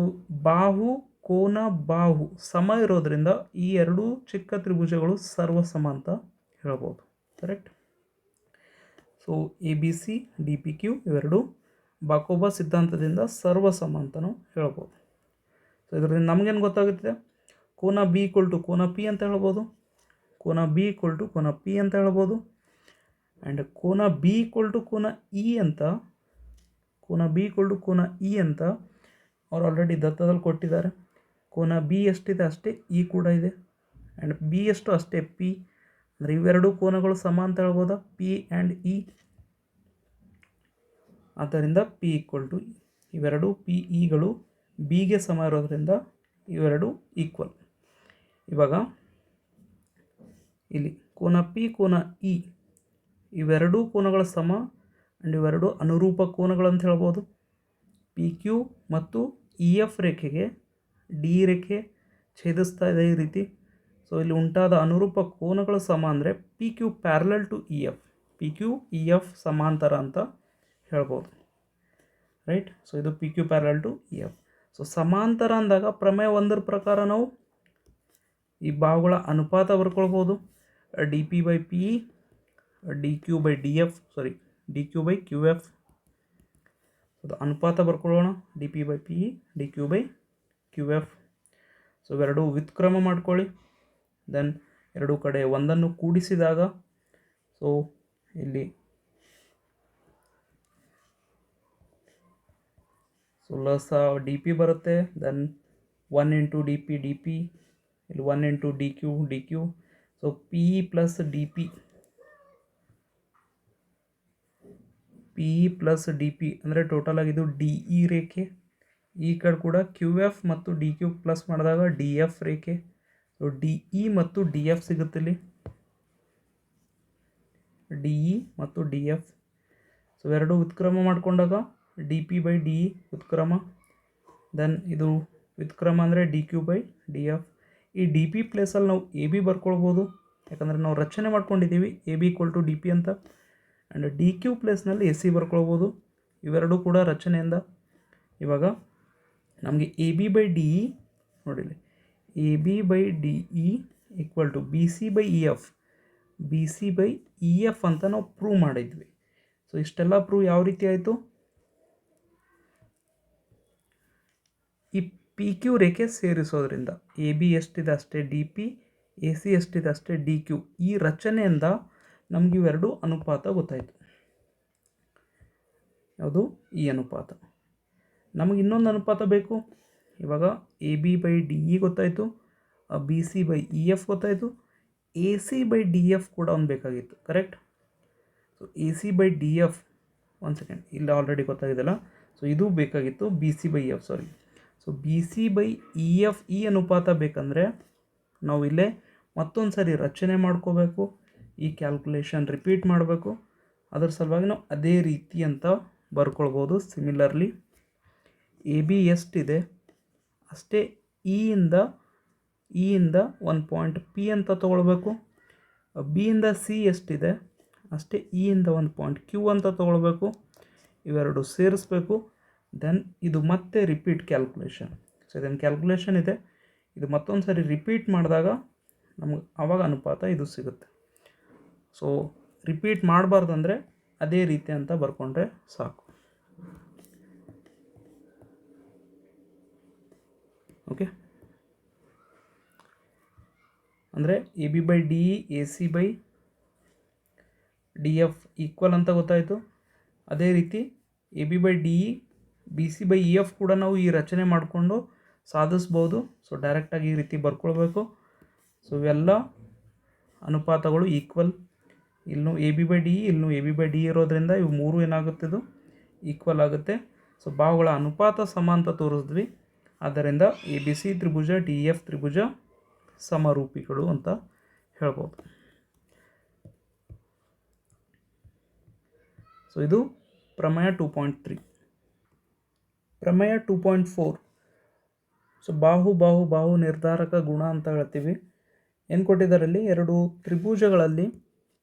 Speaker 1: ಬಾಹು ಕೋನ ಬಾಹು ಸಮ ಇರೋದರಿಂದ ಈ ಎರಡೂ ಚಿಕ್ಕ ತ್ರಿಭುಜಗಳು ಸರ್ವಸಮ ಅಂತ ಹೇಳ್ಬೋದು. Correct? So A B C D P Q ಇವೆರಡು ಬಾಕೋಬಾ ಸಿದ್ಧಾಂತದಿಂದ ಸರ್ವಸಮ ಅಂತಲೂ ಹೇಳ್ಬೋದು. ಸೊ ಇದರಿಂದ ನಮಗೇನು ಗೊತ್ತಾಗುತ್ತೆ? ಕೋನ ಬಿ ಈಕ್ವಲ್ ಟು ಕೋನ ಪಿ ಅಂತ ಹೇಳ್ಬೋದು, ಕೋನ ಬಿ ಈಕ್ವಲ್ ಟು ಕೋನ ಪಿ ಅಂತ ಹೇಳ್ಬೋದು, ಆ್ಯಂಡ್ ಕೋನ ಬಿ ಈಕ್ವಲ್ ಟು ಕೋನ ಇ ಅಂತ, ಕೋನ ಬಿ ಈಕ್ವಲ್ ಟು ಕೋನ ಇ ಅಂತ ಅವ್ರು ಆಲ್ರೆಡಿ ದತ್ತದಲ್ಲಿ ಕೊಟ್ಟಿದ್ದಾರೆ. ಕೋನ ಬಿ ಎಷ್ಟಿದೆ ಅಷ್ಟೇ ಇ ಕೂಡ ಇದೆ, ಆ್ಯಂಡ್ ಬಿ ಎಷ್ಟು ಅಷ್ಟೇ ಪಿ. ಅಂದರೆ ಇವೆರಡು ಕೋನಗಳು ಸಮ ಅಂತ ಹೇಳ್ಬೋದಾ? P and E. ಆದ್ದರಿಂದ ಪಿ ಈಕ್ವಲ್ ಟು ಇವೆರಡು ಪಿ ಇಗಳು ಬಿಗೆ ಸಮ ಇರೋದ್ರಿಂದ ಇವೆರಡು ಈಕ್ವಲ್. ಇವಾಗ ಇಲ್ಲಿ ಕೋನ ಪಿ ಕೋನ ಇ ಇವೆರಡೂ ಕೋನಗಳ ಸಮ ಆ್ಯಂಡ್ ಇವೆರಡು ಅನುರೂಪ ಕೋನಗಳು ಅಂತ ಹೇಳ್ಬೋದು. ಪಿ ಕ್ಯೂ ಮತ್ತು ಇ ಎಫ್ ರೇಖೆಗೆ ಡಿ ರೇಖೆ ಛೇದಿಸ್ತಾ ಇದೆ ಈ ರೀತಿ. ಸೊ ಇಲ್ಲಿ ಉಂಟಾದ ಅನುರೂಪ ಕೋನಗಳು ಸಮ ಅಂದರೆ P Q parallel to E F, P Q E F ಸಮಾಂತರ ಅಂತ ಹೇಳ್ಬೋದು, ರೈಟ್. ಸೊ ಇದು P Q parallel to E F. So ಸಮಾಂತರ ಅಂದಾಗ ಪ್ರಮೇಯ 1 ಪ್ರಕಾರ ನಾವು ಈ ಬಾಹುಗಳ ಅನುಪಾತ ಬರ್ಕೊಳ್ಬೋದು, D P by P E, D Q by D F, sorry D Q by Q F. ಅದು ಅನುಪಾತ ಬರ್ಕೊಳ್ಳೋಣ, D P by P E, D Q by Q F. So ಇವೆರಡು ವ್ಯುತ್ಕ್ರಮ ಮಾಡ್ಕೊಳ್ಳಿ. ದೆನ್ ಎರಡೂ ಕಡೆ ಒಂದನ್ನು ಕೂಡಿಸಿದಾಗ ಸೊ ಇಲ್ಲಿ ಸೊ ಲಸ ಡಿ ಪಿ ಬರುತ್ತೆ. Then 1 into D P D P, ಇಲ್ಲಿ 1 into D Q D Q. So P E plus D P, P E plus D P ಅಂದರೆ ಟೋಟಲ್ ಆಗಿದ್ದು ಡಿ ಇ ರೇಖೆ. ಈ ಕಡೆ ಕೂಡ ಕ್ಯೂ ಎಫ್ ಮತ್ತು ಡಿ ಕ್ಯೂ ಪ್ಲಸ್ ಮಾಡಿದಾಗ ಡಿ ಎಫ್ ರೇಖೆ. ಸೊ ಡಿ ಇ ಮತ್ತು ಡಿ ಎಫ್ ಸಿಗುತ್ತೆ ಇಲ್ಲಿ, ಡಿ ಇ ಮತ್ತು ಡಿ ಎಫ್. ಸೊ ಎರಡು ವ್ಯುತ್ಕ್ರಮ ಮಾಡಿಕೊಂಡಾಗ D P by D E ವ್ಯುತ್ಕ್ರಮ. ದೆನ್ ಇದು ವ್ಯುತ್ಕ್ರಮ ಅಂದರೆ D Q by D F. ಈ ಡಿ ಪಿ ಪ್ಲೇಸಲ್ಲಿ ನಾವು ಎ ಬಿ ಬರ್ಕೊಳ್ಬೋದು, ಯಾಕಂದರೆ ನಾವು ರಚನೆ ಮಾಡ್ಕೊಂಡಿದ್ದೀವಿ A B equal to D P ಅಂತ. ಆ್ಯಂಡ್ ಡಿ ಕ್ಯೂ ಪ್ಲೇಸ್ನಲ್ಲಿ ಎ ಸಿ ಬರ್ಕೊಳ್ಬೋದು. ಇವೆರಡೂ ಕೂಡ ರಚನೆಯಿಂದ. ಇವಾಗ ನಮಗೆ A B by D E ನೋಡಿಲಿ, A B by D E equal to B C by E F, B C by E F ಅಂತ ನಾವು ಪ್ರೂವ್ ಮಾಡಿದ್ವಿ. ಸೊ ಇಷ್ಟೆಲ್ಲ ಪ್ರೂವ್ ಯಾವ ರೀತಿ ಆಯಿತು? ಈ ಪಿ ಕ್ಯೂ ರೇಖೆ ಸೇರಿಸೋದ್ರಿಂದ ಎ ಬಿ ಎಷ್ಟಿದೆ ಅಷ್ಟೇ ಡಿ ಪಿ, ಎ ಸಿ ಎಷ್ಟಿದೆ ಅಷ್ಟೇ ಡಿ ಕ್ಯೂ. ಈ ರಚನೆಯಿಂದ ನಮಗೆ ಇವೆರಡು ಅನುಪಾತ ಗೊತ್ತಾಯಿತು. ಯಾವುದು? ಈ ಅನುಪಾತ. ನಮಗೆ ಇನ್ನೊಂದು ಅನುಪಾತ ಬೇಕು. ಇವಾಗ A B by D E ಗೊತ್ತಾಯಿತು, B C by E F ಗೊತ್ತಾಯಿತು, A C by D F ಕೂಡ ಒಂದು ಬೇಕಾಗಿತ್ತು, correct? So A C by D F, ಒಂದು ಸೆಕೆಂಡ್, ಇಲ್ಲಿ ಆಲ್ರೆಡಿ ಗೊತ್ತಾಗಿದೆಲ್ಲ. ಸೊ ಇದು ಬೇಕಾಗಿತ್ತು, B C by E F, sorry. So B C by E F ಈ ಅನುಪಾತ ಬೇಕಂದರೆ ನಾವು ಇಲ್ಲೇ ಮತ್ತೊಂದು ಸರಿ ರಚನೆ ಮಾಡ್ಕೋಬೇಕು, ಈ ಕ್ಯಾಲ್ಕುಲೇಷನ್ ರಿಪೀಟ್ ಮಾಡಬೇಕು. ಅದರ ಸಲುವಾಗಿ ನಾವು ಅದೇ ರೀತಿ ಅಂತ ಬರ್ಕೊಳ್ಬೋದು. ಸಿಮಿಲರ್ಲಿ ಎ ಬಿ ಎಷ್ಟಿದೆ ಅಷ್ಟೇ ಇಯಿಂದ ಒಂದು ಪಾಯಿಂಟ್ ಪಿ ಅಂತ ತೊಗೊಳ್ಬೇಕು. ಬಿಯಿಂದ ಸಿ ಎಷ್ಟಿದೆ ಅಷ್ಟೇ ಇಯಿಂದ ಒಂದು ಪಾಯಿಂಟ್ ಕ್ಯೂ ಅಂತ ತೊಗೊಳ್ಬೇಕು. ಇವೆರಡು ಸೇರಿಸ್ಬೇಕು. ದೆನ್ ಇದು ಮತ್ತೆ ರಿಪೀಟ್ ಕ್ಯಾಲ್ಕುಲೇಷನ್. ಸೊ ಇದನ್ನು ಕ್ಯಾಲ್ಕುಲೇಷನ್ ಇದೆ, ಇದು ಮತ್ತೊಂದು ಸರಿ ರಿಪೀಟ್ ಮಾಡಿದಾಗ ನಮಗೆ ಆವಾಗ ಅನುಪಾತ ಇದು ಸಿಗುತ್ತೆ. ಸೊ ರಿಪೀಟ್ ಮಾಡಬಾರ್ದಂದರೆ ಅದೇ ರೀತಿ ಅಂತ ಬರ್ಕೊಂಡ್ರೆ ಸಾಕು. ಓಕೆ, ಅಂದರೆ A B by D E, A C by D F equal ಅಂತ ಗೊತ್ತಾಯಿತು. ಅದೇ ರೀತಿ A B by D E, B C by E F ಕೂಡ ನಾವು ಈ ರಚನೆ ಮಾಡಿಕೊಂಡು ಸಾಧಿಸ್ಬೋದು. ಸೊ ಡೈರೆಕ್ಟಾಗಿ ಈ ರೀತಿ ಬರ್ಕೊಳ್ಬೇಕು. ಸೊ ಇವೆಲ್ಲ ಅನುಪಾತಗಳು ಈಕ್ವಲ್. ಇಲ್ಲೂ A B by D E, ಇಲ್ಲೂ ಎ ಬಿ ಬೈ ಡಿ ಇರೋದ್ರಿಂದ ಇವು ಮೂರು ಏನಾಗುತ್ತಿದ್ದು ಈಕ್ವಲ್ ಆಗುತ್ತೆ. ಸೊ ಬಾಹುಗಳ ಅನುಪಾತ ಸಮ ಅಂತ ತೋರಿಸಿದ್ವಿ. ಆದ್ದರಿಂದ ಎ ಬಿ ಸಿ ತ್ರಿಭುಜ, ಡಿ ಎಫ್ ತ್ರಿಭುಜ ಸಮರೂಪಿಗಳು ಅಂತ ಹೇಳ್ಬೋದು. ಸೊ ಇದು ಪ್ರಮೇಯ 2.3. ಪ್ರಮೇಯ 2.4. ಸೊ ಬಾಹು ನಿರ್ಧಾರಕ ಗುಣ ಅಂತ ಹೇಳ್ತೀವಿ. ಏನು ಕೊಟ್ಟಿದ್ದಾರೆ ಇಲ್ಲಿ? ಎರಡು ತ್ರಿಭುಜಗಳಲ್ಲಿ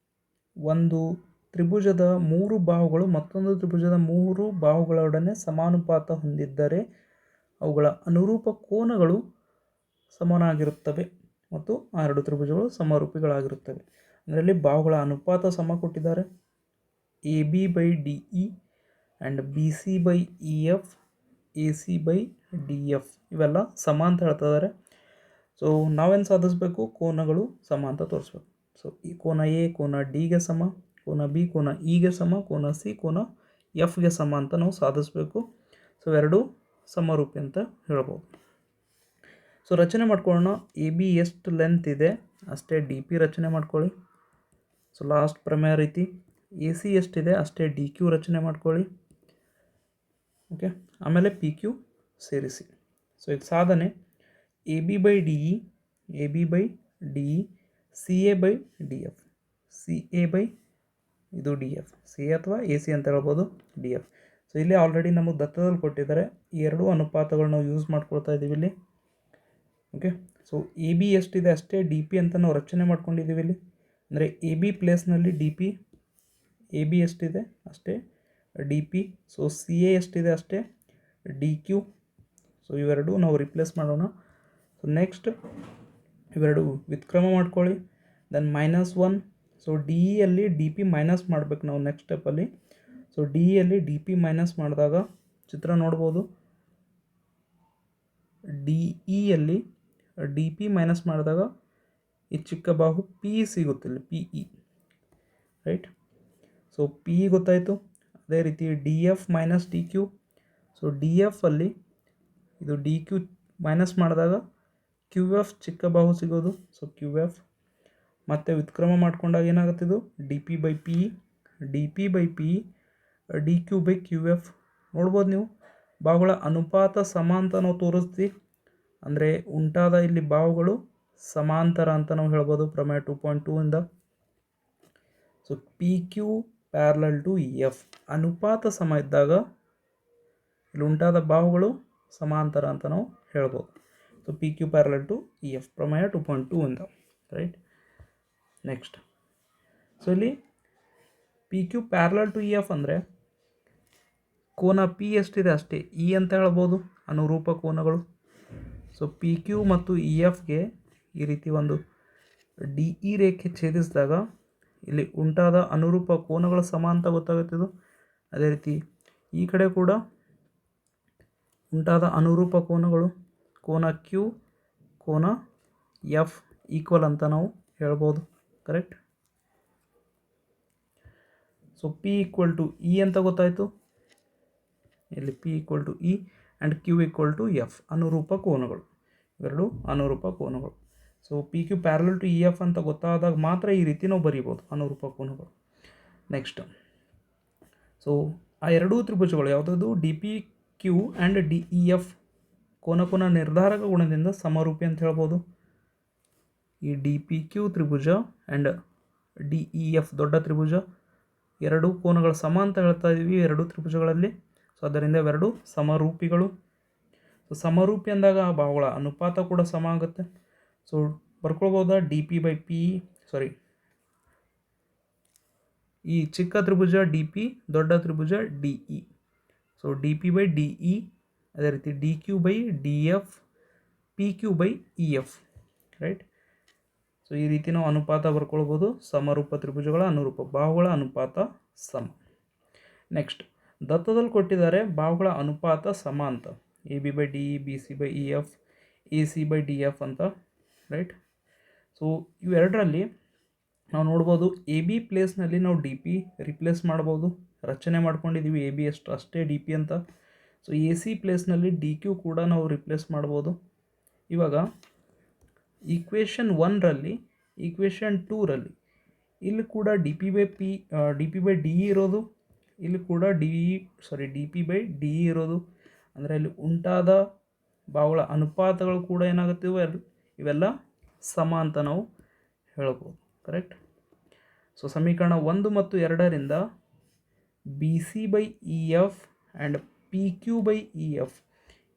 Speaker 1: ಒಂದು ತ್ರಿಭುಜದ 3 ಬಾಹುಗಳು ಮತ್ತೊಂದು ತ್ರಿಭುಜದ 3 ಬಾಹುಗಳೊಡನೆ ಸಮಾನುಪಾತ ಹೊಂದಿದ್ದರೆ ಅವುಗಳ ಅನುರೂಪ ಕೋನಗಳು ಸಮನಾಗಿರುತ್ತವೆ ಮತ್ತು ಆ ಎರಡು ತ್ರಿಭುಜಗಳು ಸಮರೂಪಿಗಳಾಗಿರುತ್ತವೆ. ಅದರಲ್ಲಿ ಬಾಹುಗಳ ಅನುಪಾತ ಸಮ ಕೊಟ್ಟಿದ್ದಾರೆ. A B by D E and B C by E F, A C by D F ಇವೆಲ್ಲ ಸಮ ಅಂತ ಹೇಳ್ತಿದ್ದಾರೆ. ಸೊ ನಾವೇನು ಸಾಧಿಸಬೇಕು? ಕೋನಗಳು ಸಮ ಅಂತ ತೋರಿಸ್ಬೇಕು. ಸೊ ಈ ಕೋನ ಎ ಕೋನ ಡಿಗೆ ಸಮ, ಕೋನ ಬಿ ಕೋನ ಇಗೆ ಸಮ, ಕೋನ ಸಿ ಕೋನ ಎಫ್ಗೆ ಸಮ ಅಂತ ನಾವು ಸಾಧಿಸಬೇಕು. ಸೊ ಎರಡು ಸಮರೂಪಿ ಅಂತ ಹೇಳ್ಬೋದು. ಸೊ ರಚನೆ ಮಾಡ್ಕೊಳ್ಳೋಣ. ಎ ಬಿ ಎಷ್ಟು ಲೆಂತ್ ಇದೆ ಅಷ್ಟೇ ಡಿ ಪಿ ರಚನೆ ಮಾಡ್ಕೊಳ್ಳಿ. ಸೊ ಲಾಸ್ಟ್ ಪ್ರಮೇಯ ರೀತಿ ಎ ಸಿ ಎಷ್ಟಿದೆ ಅಷ್ಟೇ ಡಿ ಕ್ಯೂ ರಚನೆ ಮಾಡ್ಕೊಳ್ಳಿ. ಓಕೆ, ಆಮೇಲೆ ಪಿ ಕ್ಯೂ ಸೇರಿಸಿ. ಸೊ ಇದು ಸಾಧನೆ A B by D E, A B by D E, C A by D F, C A by ಇದು ಡಿ ಎಫ್, ಸಿ ಎ ಅಥವಾ ಎ ಸಿ ಅಂತ ಹೇಳ್ಬೋದು, ಡಿ ಎಫ್. ಸೊ ಇಲ್ಲಿ already ನಮಗೆ ದತ್ತದಲ್ಲಿ ಕೊಟ್ಟಿದ್ದಾರೆ. ಈ ಎರಡೂ ಅನುಪಾತಗಳು ನಾವು ಯೂಸ್ ಮಾಡ್ಕೊಳ್ತಾ ಇದ್ದೀವಿ ಇಲ್ಲಿ. ಓಕೆ, ಸೊ ಎ ಬಿ ಎಷ್ಟಿದೆ ಅಷ್ಟೇ ಡಿ ಪಿ ಅಂತ ನಾವು ರಚನೆ ಮಾಡ್ಕೊಂಡಿದ್ದೀವಿ ಇಲ್ಲಿ. ಅಂದರೆ ಎ ಬಿ ಪ್ಲೇಸ್ನಲ್ಲಿ ಡಿ ಪಿ, ಎ ಬಿ ಎಷ್ಟಿದೆ ಅಷ್ಟೇ D P. So C A ಎಷ್ಟಿದೆ ಅಷ್ಟೇ ಡಿ ಕ್ಯೂ. ಸೊ ಇವೆರಡು ನಾವು ರಿಪ್ಲೇಸ್ ಮಾಡೋಣ. ಸೊ ನೆಕ್ಸ್ಟ್ ಇವೆರಡು ವ್ಯುತ್ಕ್ರಮ ಮಾಡ್ಕೊಳ್ಳಿ. ದೆನ್ -1. ಸೊ ಡಿ ಇಯಲ್ಲಿ ಡಿ ಪಿ ಮೈನಸ್ ಮಾಡಬೇಕು ನಾವು ನೆಕ್ಸ್ಟ್ ಸ್ಟೆಪ್ಪಲ್ಲಿ. ಸೊ ಡಿ ಇಯಲ್ಲಿ ಡಿ ಪಿ ಮೈನಸ್ ಮಾಡಿದಾಗ ಚಿತ್ರ ನೋಡ್ಬೋದು. ಡಿ ಇಯಲ್ಲಿ ಡಿ ಪಿ ಮೈನಸ್ ಮಾಡಿದಾಗ ಈ ಚಿಕ್ಕ ಬಾಹು ಪಿ ಸಿಗುತ್ತಿಲ್ಲ, P E, right. So P E ಗೊತ್ತಾಯಿತು. ಅದೇ ರೀತಿ D F minus D Q. So D ಎಫಲ್ಲಿ ಇದು ಡಿ ಕ್ಯೂ ಮೈನಸ್ ಮಾಡಿದಾಗ ಕ್ಯೂ ಎಫ್ ಚಿಕ್ಕ ಬಾಹು ಸಿಗೋದು. ಸೊ ಕ್ಯೂ ಎಫ್ ಮತ್ತು ವ್ಯುತ್ಕ್ರಮ ಮಾಡ್ಕೊಂಡಾಗ ಏನಾಗುತ್ತಿದ್ದು D P by P E, D P by P E, D Q by Q F. ನೋಡ್ಬೋದು ನೀವು ಬಾಹುಗಳ ಅನುಪಾತ ಸಮ ಅಂತ ನಾವು ತೋರಿಸ್ತೀವಿ. ಅಂದರೆ ಉಂಟಾದ ಇಲ್ಲಿ ಬಾಹುಗಳು ಸಮಾಂತರ ಅಂತ ನಾವು ಹೇಳ್ಬೋದು ಪ್ರಮೇಯ 2.2 ಇಂದ. So P Q parallel to E F, ಅನುಪಾತ ಸಮ ಇದ್ದಾಗ ಇಲ್ಲಿ ಉಂಟಾದ ಬಾಹುಗಳು ಸಮಾಂತರ ಅಂತ ನಾವು ಹೇಳ್ಬೋದು. So P Q parallel to E F ಪ್ರಮೇಯ 2.2 ಇಂದ, ರೈಟ್. ನೆಕ್ಸ್ಟ್ ಸೊ ಇಲ್ಲಿ P Q parallel to E F ಅಂದರೆ ಕೋನ ಪಿ ಎಷ್ಟಿದೆ ಅಷ್ಟೇ ಇ ಅಂತ ಹೇಳ್ಬೋದು, ಅನುರೂಪ ಕೋನಗಳು. ಸೊ ಪಿ ಕ್ಯೂ ಮತ್ತು ಇ ಎಫ್ಗೆ ಈ ರೀತಿ ಒಂದು ಡಿ ಇ ರೇಖೆ ಛೇದಿಸಿದಾಗ ಇಲ್ಲಿ ಉಂಟಾದ ಅನುರೂಪ ಕೋನಗಳ ಸಮ ಅಂತ ಗೊತ್ತಾಗುತ್ತಿದ್ದು. ಅದೇ ರೀತಿ ಈ ಕಡೆ ಕೂಡ ಉಂಟಾದ ಅನುರೂಪ ಕೋನಗಳು, ಕೋನ ಕ್ಯೂ ಕೋನ ಎಫ್ ಈಕ್ವಲ್ ಅಂತ ನಾವು ಹೇಳ್ಬೋದು, correct. So P equal to E ಅಂತ ಗೊತ್ತಾಯಿತು. ಇಲ್ಲಿ P equal to E and Q equal to F, ಅನುರೂಪ ಕೋನಗಳು, ಇವೆರಡು ಅನುರೂಪ ಕೋನಗಳು. So P Q parallel to E F ಅಂತ ಗೊತ್ತಾದಾಗ ಮಾತ್ರ ಈ ರೀತಿ ನಾವು ಬರೀಬೋದು ಅನುರೂಪ ಕೋನಗಳು. ನೆಕ್ಸ್ಟ್ ಸೊ ಆ ಎರಡೂ ತ್ರಿಭುಜಗಳು ಯಾವುದಾದ್ರು D P Q and D E F ಕೋನ ನಿರ್ಧಾರಕ ಗುಣದಿಂದ ಸಮರೂಪಿ ಅಂತ ಹೇಳ್ಬೋದು. ಈ ಡಿ ಪಿ ಕ್ಯೂ ತ್ರಿಭುಜ ಆ್ಯಂಡ್ ಡಿ ಇ ಎಫ್ ದೊಡ್ಡ ತ್ರಿಭುಜ ಎರಡು ಕೋನಗಳ ಸಮ ಅಂತ ಹೇಳ್ತಾ ಇದ್ದೀವಿ ಎರಡೂ ತ್ರಿಭುಜಗಳಲ್ಲಿ. ಸೊ ಅದರಿಂದ ಇವೆರಡು ಸಮರೂಪಿಗಳು. ಸೊ ಸಮರೂಪಿ ಅಂದಾಗ ಆ ಬಾಹುಗಳ ಅನುಪಾತ ಕೂಡ ಸಮ ಆಗುತ್ತೆ. ಸೊ ಬರ್ಕೊಳ್ಬೋದಾ D P by P E, sorry ಈ ಚಿಕ್ಕ ತ್ರಿಭುಜ ಡಿ ಪಿ, ದೊಡ್ಡ ತ್ರಿಭುಜ D E. So D P by D E, ಅದೇ ರೀತಿ D Q by D F, P Q by E F, right. So ಈ ರೀತಿ ನಾವು ಅನುಪಾತ ಬರ್ಕೊಳ್ಬೋದು. ಸಮರೂಪ ತ್ರಿಭುಜಗಳ ಅನುರೂಪ ಬಾಹುಗಳ ಅನುಪಾತ ಸಮ. ನೆಕ್ಸ್ಟ್ ದತ್ತದಲ್ಲಿ ಕೊಟ್ಟಿದ್ದಾರೆ ಬಾಹುಗಳ ಅನುಪಾತ ಸಮ ಅಂತ, A B by D E, B C by E F, A C by D F ಅಂತ, ರೈಟ್. ಸೊ ಇವೆರಡರಲ್ಲಿ ನಾವು ನೋಡ್ಬೋದು ಎ ಬಿ ಪ್ಲೇಸ್ನಲ್ಲಿ ನಾವು ಡಿ ಪಿ ರಿಪ್ಲೇಸ್ ಮಾಡ್ಬೋದು, ರಚನೆ ಮಾಡ್ಕೊಂಡಿದ್ದೀವಿ ಎ ಬಿ ಅಷ್ಟೇ ಡಿ ಪಿ ಅಂತ. ಸೊ ಎ ಸಿ ಪ್ಲೇಸ್ನಲ್ಲಿ ಡಿ ಕ್ಯೂ ಕೂಡ ನಾವು ರಿಪ್ಲೇಸ್ ಮಾಡ್ಬೋದು. ಇವಾಗ ಈಕ್ವೇಷನ್ 1ರಲ್ಲಿ, ಈಕ್ವೇಷನ್ 2ರಲ್ಲಿ ಇಲ್ಲಿ ಕೂಡ D P by D E ಇರೋದು, ಇಲ್ಲಿ ಕೂಡ D P by D E ಇರೋದು. ಅಂದರೆ ಇಲ್ಲಿ ಉಂಟಾದ ಬಾಹುಗಳ ಅನುಪಾತಗಳು ಕೂಡ ಏನಾಗುತ್ತೆ, ಇವೆಲ್ಲ ಸಮ ಅಂತ ನಾವು ಹೇಳ್ಬೋದು, ಕರೆಕ್ಟ್. ಸೊ ಸಮೀಕರಣ 1 ಮತ್ತು 2ರಿಂದ B C by E F and P Q by E F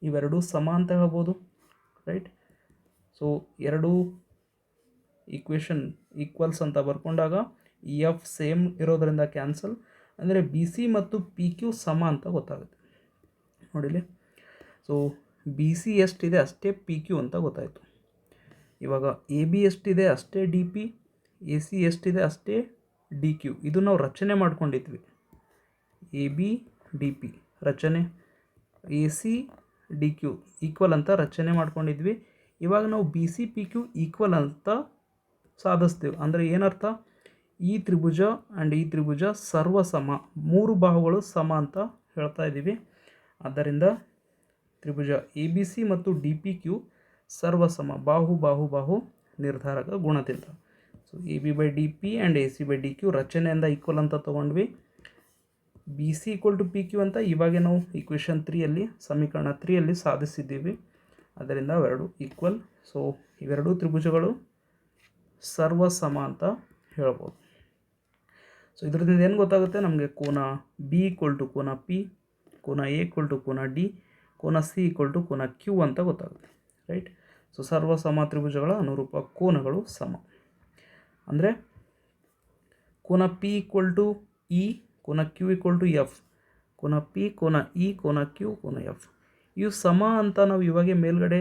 Speaker 1: ಇವೆರಡೂ ಸಮ ಅಂತ ಹೇಳ್ಬೋದು, ರೈಟ್. ಸೊ ಎರಡೂ ಈಕ್ವೇಷನ್ ಈಕ್ವಲ್ಸ್ ಅಂತ ಬರ್ಕೊಂಡಾಗ ಇ ಎಫ್ ಸೇಮ್ ಇರೋದರಿಂದ ಕ್ಯಾನ್ಸಲ್, ಅಂದರೆ ಬಿ ಸಿ ಮತ್ತು ಪಿ ಕ್ಯೂ ಸಮ ಅಂತ ಗೊತ್ತಾಗುತ್ತೆ ನೋಡಿಲಿ. ಸೊ ಬಿ ಸಿ ಎಷ್ಟಿದೆ ಅಷ್ಟೇ ಪಿ ಕ್ಯೂ ಅಂತ ಗೊತ್ತಾಯಿತು. ಇವಾಗ ಎ ಬಿ ಎಷ್ಟಿದೆ ಅಷ್ಟೇ ಡಿ ಪಿ, ಎ ಸಿ ಎಷ್ಟಿದೆ ಅಷ್ಟೇ ಡಿ ಕ್ಯೂ. ಇದು ನಾವು ರಚನೆ ಮಾಡ್ಕೊಂಡಿದ್ವಿ, ಎ ಬಿ ಡಿ ಪಿ ರಚನೆ, A C D Q equal ಅಂತ ರಚನೆ ಮಾಡ್ಕೊಂಡಿದ್ವಿ. ಇವಾಗ ನಾವು B C P Q equal ಅಂತ ಸಾಧಿಸ್ತೀವಿ. ಅಂದರೆ ಏನರ್ಥ, ಈ ತ್ರಿಭುಜ ಆ್ಯಂಡ್ ಈ ತ್ರಿಭುಜ ಸರ್ವಸಮ, ಮೂರು ಬಾಹುಗಳು ಸಮ ಅಂತ ಹೇಳ್ತಾ ಇದ್ದೀವಿ. ಆದ್ದರಿಂದ ತ್ರಿಭುಜ ಎ ಬಿ ಸಿ ಮತ್ತು ಡಿ ಪಿ ಕ್ಯೂ ಸರ್ವಸಮ, ಬಾಹು ಬಾಹು ಬಾಹು ನಿರ್ಧಾರಕ ಗುಣದಿಂದ. So A B by D P and A C by D Q ರಚನೆಯಿಂದ ಈಕ್ವಲ್ ಅಂತ ತೊಗೊಂಡ್ವಿ. B C equal to P Q ಅಂತ ಇವಾಗೆ ನಾವು ಈಕ್ವೇಷನ್ 3ಯಲ್ಲಿ, ಸಮೀಕರಣ 3ಯಲ್ಲಿ ಸಾಧಿಸಿದ್ದೀವಿ. ಅದರಿಂದ ಅವೆರಡು ಈಕ್ವಲ್. ಸೊ ಇವೆರಡೂ ತ್ರಿಭುಜಗಳು ಸರ್ವಸಮ ಅಂತ ಹೇಳ್ಬೋದು. ಸೊ ಇದರಿಂದ ಏನು ಗೊತ್ತಾಗುತ್ತೆ ನಮಗೆ, ಕೋನ ಬಿ ಈಕ್ವಲ್ ಟು ಕೋನ ಪಿ, ಕೋನ ಎ ಈಕ್ವಲ್ ಟು ಕೋನ ಡಿ, ಕೋನ ಸಿ ಈಕ್ವಲ್ ಟು ಕೋನ ಕ್ಯೂ ಅಂತ ಗೊತ್ತಾಗುತ್ತೆ, ರೈಟ್. ಸೊ ಸರ್ವ ಸಮ ತ್ರಿಭುಜಗಳ ಅನುರೂಪ ಕೋನಗಳು ಸಮ. ಅಂದರೆ ಕೋನ ಪಿ ಈಕ್ವಲ್ ಟು ಇ, ಕೋನ ಕ್ಯೂ ಈಕ್ವಲ್ ಟು ಎಫ್, ಕೋನ ಪಿ, ಕೋನ ಇ, ಕೋನ ಕ್ಯೂ, ಕೋನ ಎಫ್ ಇವು ಸಮ ಅಂತ ನಾವು ಇವಾಗೆ ಮೇಲ್ಗಡೆ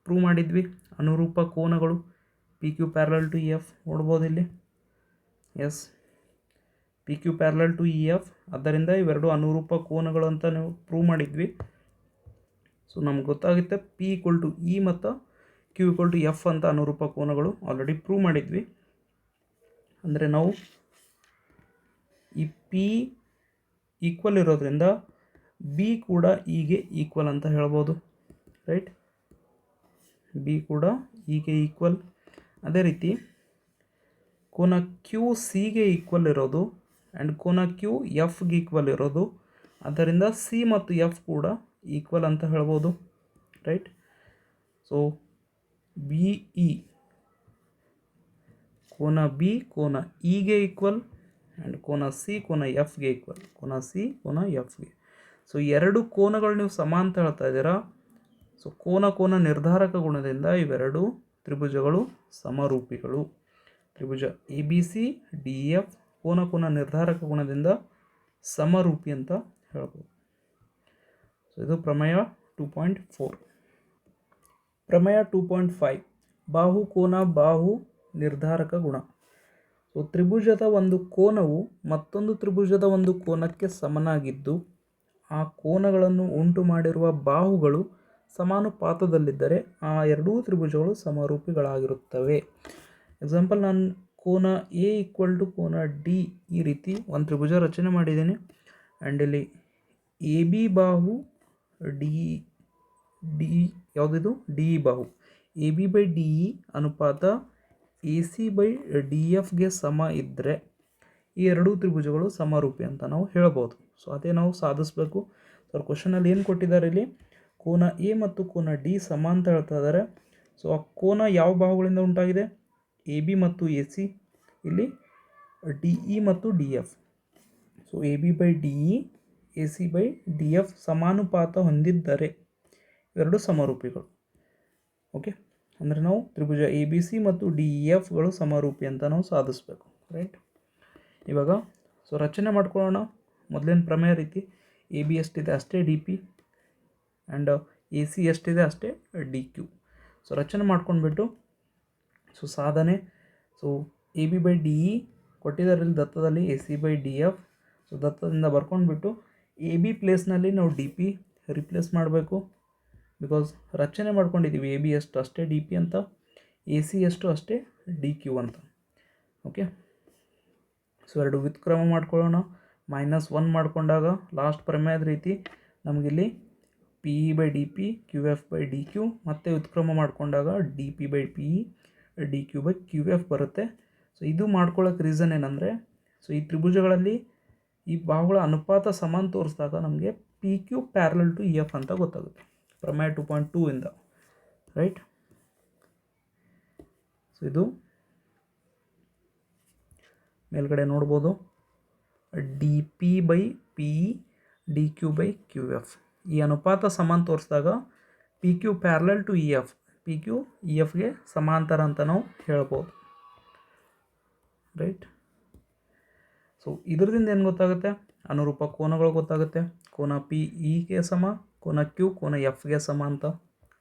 Speaker 1: ಪ್ರೂವ್ ಮಾಡಿದ್ವಿ. ಅನುರೂಪ ಕೋನಗಳು P Q parallel to E F ನೋಡ್ಬೋದು ಇಲ್ಲಿ. Yes, P Q parallel to E F, ಆದ್ದರಿಂದ ಇವೆರಡು ಅನುರೂಪ ಕೋನಗಳು ಅಂತ ನಾವು ಪ್ರೂವ್ ಮಾಡಿದ್ವಿ. ಸೊ ನಮ್ಗೆ ಗೊತ್ತಾಗುತ್ತೆ ಪಿ ಈಕ್ವಲ್ ಟು ಇ ಮತ್ತು ಕ್ಯೂ ಈಕ್ವಲ್ ಟು ಎಫ್ ಅಂತ ಅನುರೂಪ ಕೋನಗಳು ಆಲ್ರೆಡಿ ಪ್ರೂವ್ ಮಾಡಿದ್ವಿ. ಅಂದರೆ ನಾವು ಈ ಪಿ ಈಕ್ವಲ್ ಇರೋದ್ರಿಂದ ಬಿ ಕೂಡ ಇಗೆ ಈಕ್ವಲ್ ಅಂತ ಹೇಳ್ಬೋದು, ರೈಟ್. ಬಿ ಕೂಡ ಇಗೆ ಈಕ್ವಲ್. ಅದೇ ರೀತಿ ಕೋನ ಕ್ಯೂ ಸಿಗೆ ಈಕ್ವಲ್ ಇರೋದು ಆ್ಯಂಡ್ ಕೋನ ಕ್ಯೂ ಎಫ್ಗೆ ಈಕ್ವಲ್ ಇರೋದು, ಆದ್ದರಿಂದ ಸಿ ಮತ್ತು ಎಫ್ ಕೂಡ ಈಕ್ವಲ್ ಅಂತ ಹೇಳ್ಬೋದು, ರೈಟ್. ಸೊ ಬಿ ಇ ಕೋನ ಬಿ ಕೋನ ಇಗೆ ಈಕ್ವಲ್ ಆ್ಯಂಡ್ ಕೋನ ಸಿ ಕೋನ ಎಫ್ಗೆ ಈಕ್ವಲ್, ಕೋನ ಸಿ ಕೋನ ಎಫ್ಗೆ. ಸೊ ಎರಡು ಕೋನಗಳು ನೀವು ಸಮ ಅಂತ ಹೇಳ್ತಾ ಇದ್ದೀರಾ. ಸೊ ಕೋನ ನಿರ್ಧಾರಕ ಗುಣದಿಂದ ಇವೆರಡು ತ್ರಿಭುಜಗಳು ಸಮರೂಪಿಗಳು. ತ್ರಿಭುಜ A B C D F ಕೋನ ನಿರ್ಧಾರಕ ಗುಣದಿಂದ ಸಮರೂಪಿ ಅಂತ ಹೇಳ್ಬೋದು. ಸೊ ಇದು ಪ್ರಮೇಯ 2.4. ಪ್ರಮೇಯ 2.5 ಬಾಹು ಕೋನ ಬಾಹು ನಿರ್ಧಾರಕ ಗುಣ. ಸೊ ತ್ರಿಭುಜದ ಒಂದು ಕೋನವು ಮತ್ತೊಂದು ತ್ರಿಭುಜದ ಒಂದು ಕೋನಕ್ಕೆ ಸಮನಾಗಿದ್ದು ಆ ಕೋನಗಳನ್ನು ಉಂಟು ಮಾಡಿರುವ ಬಾಹುಗಳು ಸಮಾನುಪಾತದಲ್ಲಿದ್ದರೆ ಆ ಎರಡೂ ತ್ರಿಭುಜಗಳು ಸಮರೂಪಿಗಳಾಗಿರುತ್ತವೆ. ಎಕ್ಸಾಂಪಲ್, ನಾನು ಕೋನ ಎ ಈಕ್ವಲ್ ಟು ಕೋನ ಡಿ ಈ ರೀತಿ ಒಂದು ತ್ರಿಭುಜ ರಚನೆ ಮಾಡಿದ್ದೀನಿ. ಆ್ಯಂಡ್ ಇಲ್ಲಿ ಎ ಬಿ ಬಾಹು ಡಿ ಯಾವುದಿದು ಡಿ ಇ ಬಾಹು A B by D E ಅನುಪಾತ ಎ ಸಿ ಬೈ ಡಿ ಎಫ್ಗೆ ಸಮ ಇದ್ದರೆ ಈ ಎರಡೂ ತ್ರಿಭುಜಗಳು ಸಮರೂಪಿ ಅಂತ ನಾವು ಹೇಳ್ಬೋದು. ಸೊ ಅದೇ ನಾವು ಸಾಧಿಸಬೇಕು. ಸೊ ಕ್ವಶನಲ್ಲಿ ಏನು ಕೊಟ್ಟಿದ್ದಾರೆ, ಇಲ್ಲಿ ಕೋನ ಎ ಮತ್ತು ಕೋನ ಡಿ ಸಮ ಅಂತ ಹೇಳ್ತಾ ಇದ್ದಾರೆ. ಸೊ ಆ ಕೋನ ಯಾವ ಬಾಹುಗಳಿಂದ ಉಂಟಾಗಿದೆ, ಎ ಬಿ ಮತ್ತು ಎ ಸಿ, ಇಲ್ಲಿ ಡಿ ಇ ಮತ್ತು D F. So A B by D E, A C by D F ಸಮಾನುಪಾತ ಹೊಂದಿದ್ದರೆ ಇವೆರಡು ಸಮರೂಪಿಗಳು. ಓಕೆ, ಅಂದರೆ ನಾವು ತ್ರಿಭುಜ ಎ ಬಿ ಸಿ ಮತ್ತು ಡಿ ಇ ಎಫ್ಗಳು ಸಮರೂಪಿ ಅಂತ ನಾವು ಸಾಧಿಸಬೇಕು, ರೈಟ್. ಇವಾಗ ಸೊ ರಚನೆ ಮಾಡ್ಕೊಳ್ಳೋಣ. ಮೊದಲಿನ ಪ್ರಮೇಯ ರೀತಿ ಎ ಬಿ ಎಷ್ಟಿದೆ ಅಷ್ಟೇ D P and A C ಎಷ್ಟಿದೆ ಅಷ್ಟೇ ಡಿ ಕ್ಯೂ. ಸೊ ರಚನೆ ಮಾಡ್ಕೊಂಡ್ಬಿಟ್ಟು ಸೊ ಸಾಧನೆ. So A B by D E ಕೊಟ್ಟಿದ್ದಾರಲ್ಲಿ ದತ್ತದಲ್ಲಿ A C by D F. So ದತ್ತದಿಂದ ಬರ್ಕೊಂಡ್ಬಿಟ್ಟು ಎ ಬಿ ಪ್ಲೇಸ್ನಲ್ಲಿ ನಾವು ಡಿ ಪಿ ರಿಪ್ಲೇಸ್ ಮಾಡಬೇಕು. ಬಿಕಾಸ್ ರಚನೆ ಮಾಡ್ಕೊಂಡಿದ್ದೀವಿ ಎ ಬಿ ಎಷ್ಟು ಅಷ್ಟೇ ಡಿ ಪಿ ಅಂತ, ಎ ಸಿ ಎಷ್ಟು ಅಷ್ಟೇ ಡಿ ಕ್ಯೂ ಅಂತ. ಓಕೆ, ಸೊ ಎರಡು ವ್ಯುತ್ಕ್ರಮ ಮಾಡ್ಕೊಳ್ಳೋಣ. -1 ಮಾಡಿಕೊಂಡಾಗ ಲಾಸ್ಟ್ ಪ್ರಮೇಯದ ರೀತಿ ನಮಗಿಲ್ಲಿ P E by D P Q F by D Q, ಮತ್ತು ವ್ಯುತ್ಕ್ರಮ ಮಾಡಿಕೊಂಡಾಗ D P by P E D Q by Q F ಬರುತ್ತೆ. ಸೊ ಇದು ಮಾಡ್ಕೊಳ್ಳೋಕೆ ರೀಸನ್ ಏನಂದರೆ, ಸೊ ಈ ತ್ರಿಭುಜಗಳಲ್ಲಿ ಈ ಬಾಹುಗಳ ಅನುಪಾತ ಸಮಾನ ತೋರಿಸಿದಾಗ ನಮಗೆ P Q parallel to E F ಅಂತ ಗೊತ್ತಾಗುತ್ತೆ ಪ್ರಮೇಯ 2.2 ಇಂದ, ರೈಟ್. ಸೊ ಇದು ಮೇಲ್ಗಡೆ ನೋಡ್ಬೋದು D P by P E D Q by Q F. ಈ ಅನುಪಾತ ಸಮಾನ ತೋರಿಸಿದಾಗ P Q parallel to E F, P Q E ಎಫ್ಗೆ ಸಮಾಂತರ ಅಂತ ನಾವು ಹೇಳ್ಬೋದು, ರೈಟ್. ಸೊ ಇದರಿಂದ ಏನು ಗೊತ್ತಾಗುತ್ತೆ, ಅನುರೂಪ ಕೋನಗಳು ಗೊತ್ತಾಗುತ್ತೆ. ಕೋನ ಪಿ ಇಗೆ ಸಮ, ಕೋನ ಕ್ಯೂ ಕೋನ ಎಫ್ಗೆ ಸಮ ಅಂತ,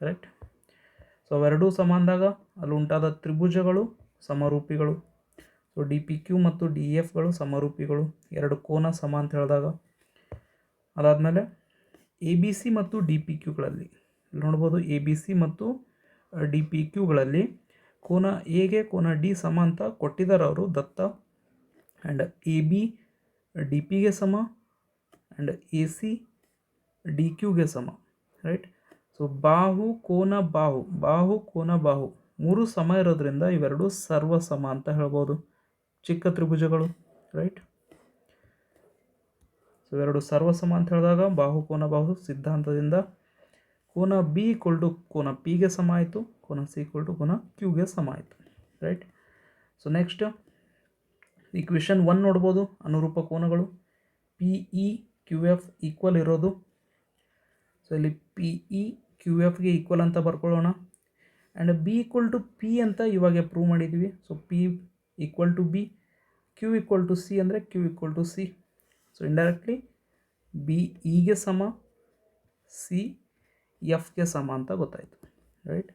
Speaker 1: ರೈಟ್. ಸೊ ಅವೆರಡೂ ಸಮ ಅಂದಾಗ ಅಲ್ಲಿ ಉಂಟಾದ ತ್ರಿಭುಜಗಳು ಸಮರೂಪಿಗಳು. ಸೊ ಡಿ ಪಿ ಕ್ಯೂ ಮತ್ತು ಡಿ ಎಫ್ಗಳು ಸಮರೂಪಿಗಳು, ಎರಡು ಕೋನ ಸಮ ಅಂತ ಹೇಳಿದಾಗ. ಅದಾದಮೇಲೆ ಎ ಬಿ ಸಿ ಮತ್ತು ಡಿ ಪಿ ಕ್ಯೂಗಳಲ್ಲಿ ನೋಡ್ಬೋದು, ಎ ಬಿ ಸಿ ಮತ್ತು ಡಿ ಪಿ ಕ್ಯೂಗಳಲ್ಲಿ ಕೋನ ಎಗೆ ಕೋನ ಡಿ ಸಮ ಅಂತ ಕೊಟ್ಟಿದ್ದಾರೆ ಅವರು ದತ್ತ. ಆ್ಯಂಡ್ ಎ ಬಿ ಡಿ ಪಿಗೆ ಸಮ ಆ್ಯಂಡ್ ಎ ಸಿ ಡಿ ಕ್ಯೂಗೆ ಸಮ, ರೈಟ್. ಸೊ ಬಾಹು ಕೋನ ಬಾಹು, ಬಾಹು ಕೋನ ಬಾಹು ಮೂರು ಸಮ ಇರೋದ್ರಿಂದ ಇವೆರಡು ಸರ್ವ ಸಮ ಅಂತ ಹೇಳ್ಬೋದು, ಚಿಕ್ಕ ತ್ರಿಭುಜಗಳು, ರೈಟ್. ಸೊ ಇವೆರಡು ಸರ್ವ ಸಮ ಅಂತ ಹೇಳಿದಾಗ ಬಾಹು ಕೋನ ಬಾಹು ಸಿದ್ಧಾಂತದಿಂದ ಕೋನ ಬಿ ಈಕ್ವಲ್ ಟು ಕೋನ ಪಿಗೆ ಸಮ ಆಯಿತು, ಕೋನ ಸಿ ಈಕ್ವಲ್ ಟು ಕೋನ ಕ್ಯೂಗೆ ಸಮ ಆಯಿತು, ರೈಟ್. ಸೊ ನೆಕ್ಸ್ಟ್ ಇಕ್ವೇಷನ್ 1 ನೋಡ್ಬೋದು, ಅನುರೂಪ ಕೋನಗಳು P E Q F equal ಇರೋದು. ಸೊ ಇಲ್ಲಿ ಪಿ ಇ ಕ್ಯೂ ಎಫ್ಗೆ ಈಕ್ವಲ್ ಅಂತ ಬರ್ಕೊಳ್ಳೋಣ. And B equal to P ಅಂತ ಇವಾಗ ಪ್ರೂವ್ ಮಾಡಿದ್ವಿ. So P equal to B, Q equal to C ಅಂದರೆ Q equal to C. So indirectly B ಇಗೆ ಸಮ, ಸಿ ಎಫ್ಗೆ ಸಮ ಅಂತ ಗೊತ್ತಾಯಿತು, ರೈಟ್.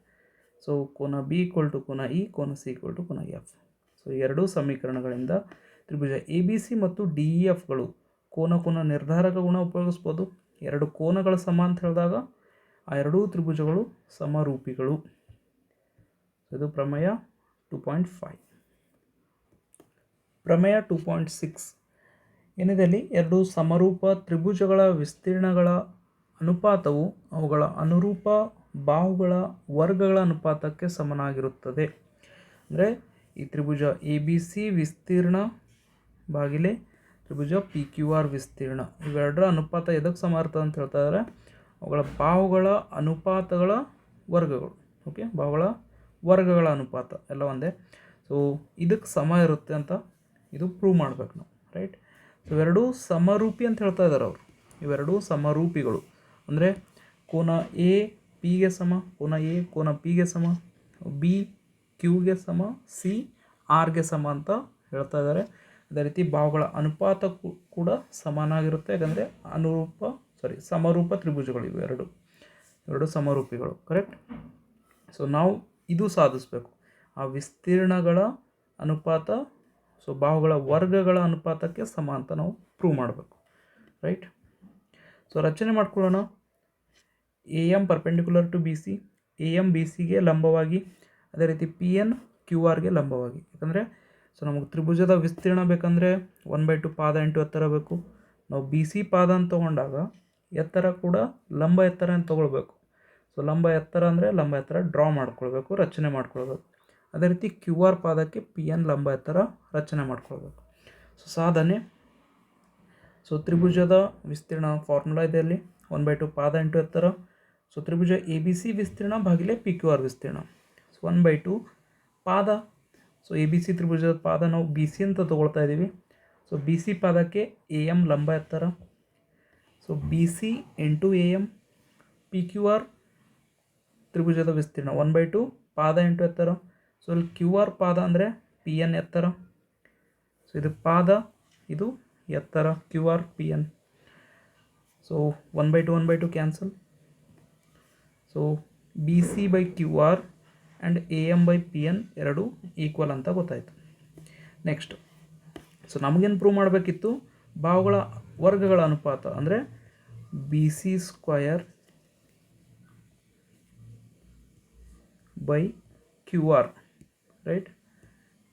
Speaker 1: ಸೊ ಕೋನ ಬಿ ಈಕ್ವಲ್ ಟು ಕೋನ ಇ, ಕೋನ ಸಿ ಈಕ್ವಲ್ ಟು ಕೋನ ಎಫ್. ಸೊ ಎರಡೂ ಸಮೀಕರಣಗಳಿಂದ ತ್ರಿಭುಜ ಎ ಬಿ ಸಿ ಮತ್ತು ಡಿ ಇ ಎಫ್ಗಳು ಕೋನ ನಿರ್ಧಾರಕ ಗುಣ ಉಪಯೋಗಿಸ್ಬೋದು. ಎರಡು ಕೋನಗಳ ಸಮ ಅಂತ ಹೇಳಿದಾಗ ಆ ಎರಡೂ ತ್ರಿಭುಜಗಳು ಸಮರೂಪಿಗಳು. ಇದು ಪ್ರಮೇಯ 2.5. ಪ್ರಮೇಯ 2.6 ಏನಿದೆ ಅಲ್ಲಿ, ಎರಡು ಸಮರೂಪ ತ್ರಿಭುಜಗಳ ವಿಸ್ತೀರ್ಣಗಳ ಅನುಪಾತವು ಅವುಗಳ ಅನುರೂಪ ಬಾಹುಗಳ ವರ್ಗಗಳ ಅನುಪಾತಕ್ಕೆ ಸಮನಾಗಿರುತ್ತದೆ. ಅಂದರೆ ಈ ತ್ರಿಭುಜ ಎ ಬಿ ಸಿ ವಿಸ್ತೀರ್ಣ ಬಾಗಿಲೆ ತ್ರಿಭುಜ ಪಿ ಕ್ಯೂ ಆರ್ ವಿಸ್ತೀರ್ಣ, ಇವೆರಡರ ಅನುಪಾತ ಎದಕ್ಕೆ ಸಮ ಇರ್ತದೆ ಅಂತ ಹೇಳ್ತಾ ಇದ್ದಾರೆ, ಅವುಗಳ ಬಾಹುಗಳ ಅನುಪಾತಗಳ ವರ್ಗಗಳು. ಓಕೆ, ಬಾಹುಗಳ ವರ್ಗಗಳ ಅನುಪಾತ ಎಲ್ಲ ಒಂದೇ. ಸೊ ಇದಕ್ಕೆ ಸಮ ಇರುತ್ತೆ ಅಂತ ಇದು ಪ್ರೂವ್ ಮಾಡಬೇಕು ನಾವು, ರೈಟ್. ಸೊ ಇವೆರಡೂ ಸಮರೂಪಿ ಅಂತ ಹೇಳ್ತಾ ಇದ್ದಾರೆ ಅವರು. ಇವೆರಡೂ ಸಮರೂಪಿಗಳು ಅಂದರೆ ಕೋನ ಎ ಪಿಗೆ ಸಮ, ಕೋನ ಎ ಕೋನ ಪಿಗೆ ಸಮ, ಬಿ ಕ್ಯೂಗೆ ಸಮ, ಸಿ ಆರ್ಗೆ ಸಮ ಅಂತ ಹೇಳ್ತಾ ಇದ್ದಾರೆ. ಅದೇ ರೀತಿ ಬಾಹುಗಳ ಅನುಪಾತ ಕೂಡ ಸಮಾನಾಗಿರುತ್ತೆ, ಯಾಕಂದರೆ ಸಮರೂಪ ತ್ರಿಭುಜಗಳು ಇವೆರಡು ಸಮರೂಪಿಗಳು, ಕರೆಕ್ಟ್. ಸೊ ನಾವು ಇದು ಸಾಧಿಸಬೇಕು, ಆ ವಿಸ್ತೀರ್ಣಗಳ ಅನುಪಾತ ಸೊ ಬಾಹುಗಳ ವರ್ಗಗಳ ಅನುಪಾತಕ್ಕೆ ಸಮ ಅಂತ ನಾವು ಪ್ರೂವ್ ಮಾಡಬೇಕು, ರೈಟ್. ಸೊ ರಚನೆ ಮಾಡ್ಕೊಳ್ಳೋಣ. A M perpendicular to B C, A M B ಸಿಗೆ ಲಂಬವಾಗಿ, ಅದೇ ರೀತಿ ಪಿ ಎನ್ ಕ್ಯೂ ಆರ್ಗೆ ಲಂಬವಾಗಿ. ಯಾಕಂದರೆ ಸೊ ನಮಗೆ ತ್ರಿಭುಜದ ವಿಸ್ತೀರ್ಣ ಬೇಕಂದರೆ 1/2 ಪಾದ ಇಂಟು ಎತ್ತರ ಬೇಕು. ನಾವು ಬಿ ಸಿ ಪಾದ ಅಂತ ತೊಗೊಂಡಾಗ ಎತ್ತರ ಕೂಡ ಲಂಬ ಎತ್ತರ ಅಂತ ತೊಗೊಳ್ಬೇಕು. ಸೊ ಲಂಬ ಎತ್ತರ ಅಂದರೆ ಲಂಬ ಎತ್ತರ ಡ್ರಾ ಮಾಡ್ಕೊಳ್ಬೇಕು, ರಚನೆ ಮಾಡ್ಕೊಳ್ಬೇಕು. ಅದೇ ರೀತಿ ಕ್ಯೂ ಆರ್ ಪಾದಕ್ಕೆ ಪಿ ಎನ್ ಲಂಬ ಎತ್ತರ ರಚನೆ ಮಾಡ್ಕೊಳ್ಬೇಕು. ಸೊ ಸಾಧನೆ, ಸೊ ತ್ರಿಭುಜದ ವಿಸ್ತೀರ್ಣ ಫಾರ್ಮುಲಾ ಇದೆ ಅಲ್ಲಿ, 1/2 ಪಾದ ಇಂಟು ಎತ್ತರ. ಸೊ ತ್ರಿಭುಜ ಎ ಬಿ ಸಿ ವಿಸ್ತೀರ್ಣ ಭಾಗಿಲೆ ಪಿ ಕ್ಯೂ ಆರ್ ವಿಸ್ತೀರ್ಣ. ಸೊ 1/2 ಪಾದ. ಸೊ ಎ ಬಿ ಸಿ ತ್ರಿಭುಜದ ಪಾದ ನಾವು ಬಿ ಸಿ ಅಂತ ತೊಗೊಳ್ತಾ ಇದ್ದೀವಿ. ಸೊ ಬಿ ಸಿ ಪಾದಕ್ಕೆ ಎ ಎಮ್ ಲಂಬ ಎತ್ತರ. So B C into A M. P Q R ತ್ರಿಭುಜದ ವಿಸ್ತೀರ್ಣ 1/2 ಪಾದ ಇಂಟು ಎತ್ತರ. ಸೊ ಇಲ್ಲಿ ಕ್ಯೂ ಆರ್ ಪಾದ ಅಂದರೆ ಪಿ ಎನ್ ಎತ್ತರ. ಸೊ ಇದು ಪಾದ, ಇದು ಎತ್ತರ, Q R P N. So 1/2 cancel. So B C by Q R and A M by P N ಎರಡು ಈಕ್ವಲ್ ಅಂತ ಗೊತ್ತಾಯಿತು. ನೆಕ್ಸ್ಟ್, ಸೊ ನಮಗೇನು ಪ್ರೂವ್ ಮಾಡಬೇಕಿತ್ತು, ಬಾಹುಗಳ ವರ್ಗಗಳ ಅನುಪಾತ ಅಂದರೆ B C square by Q R, right,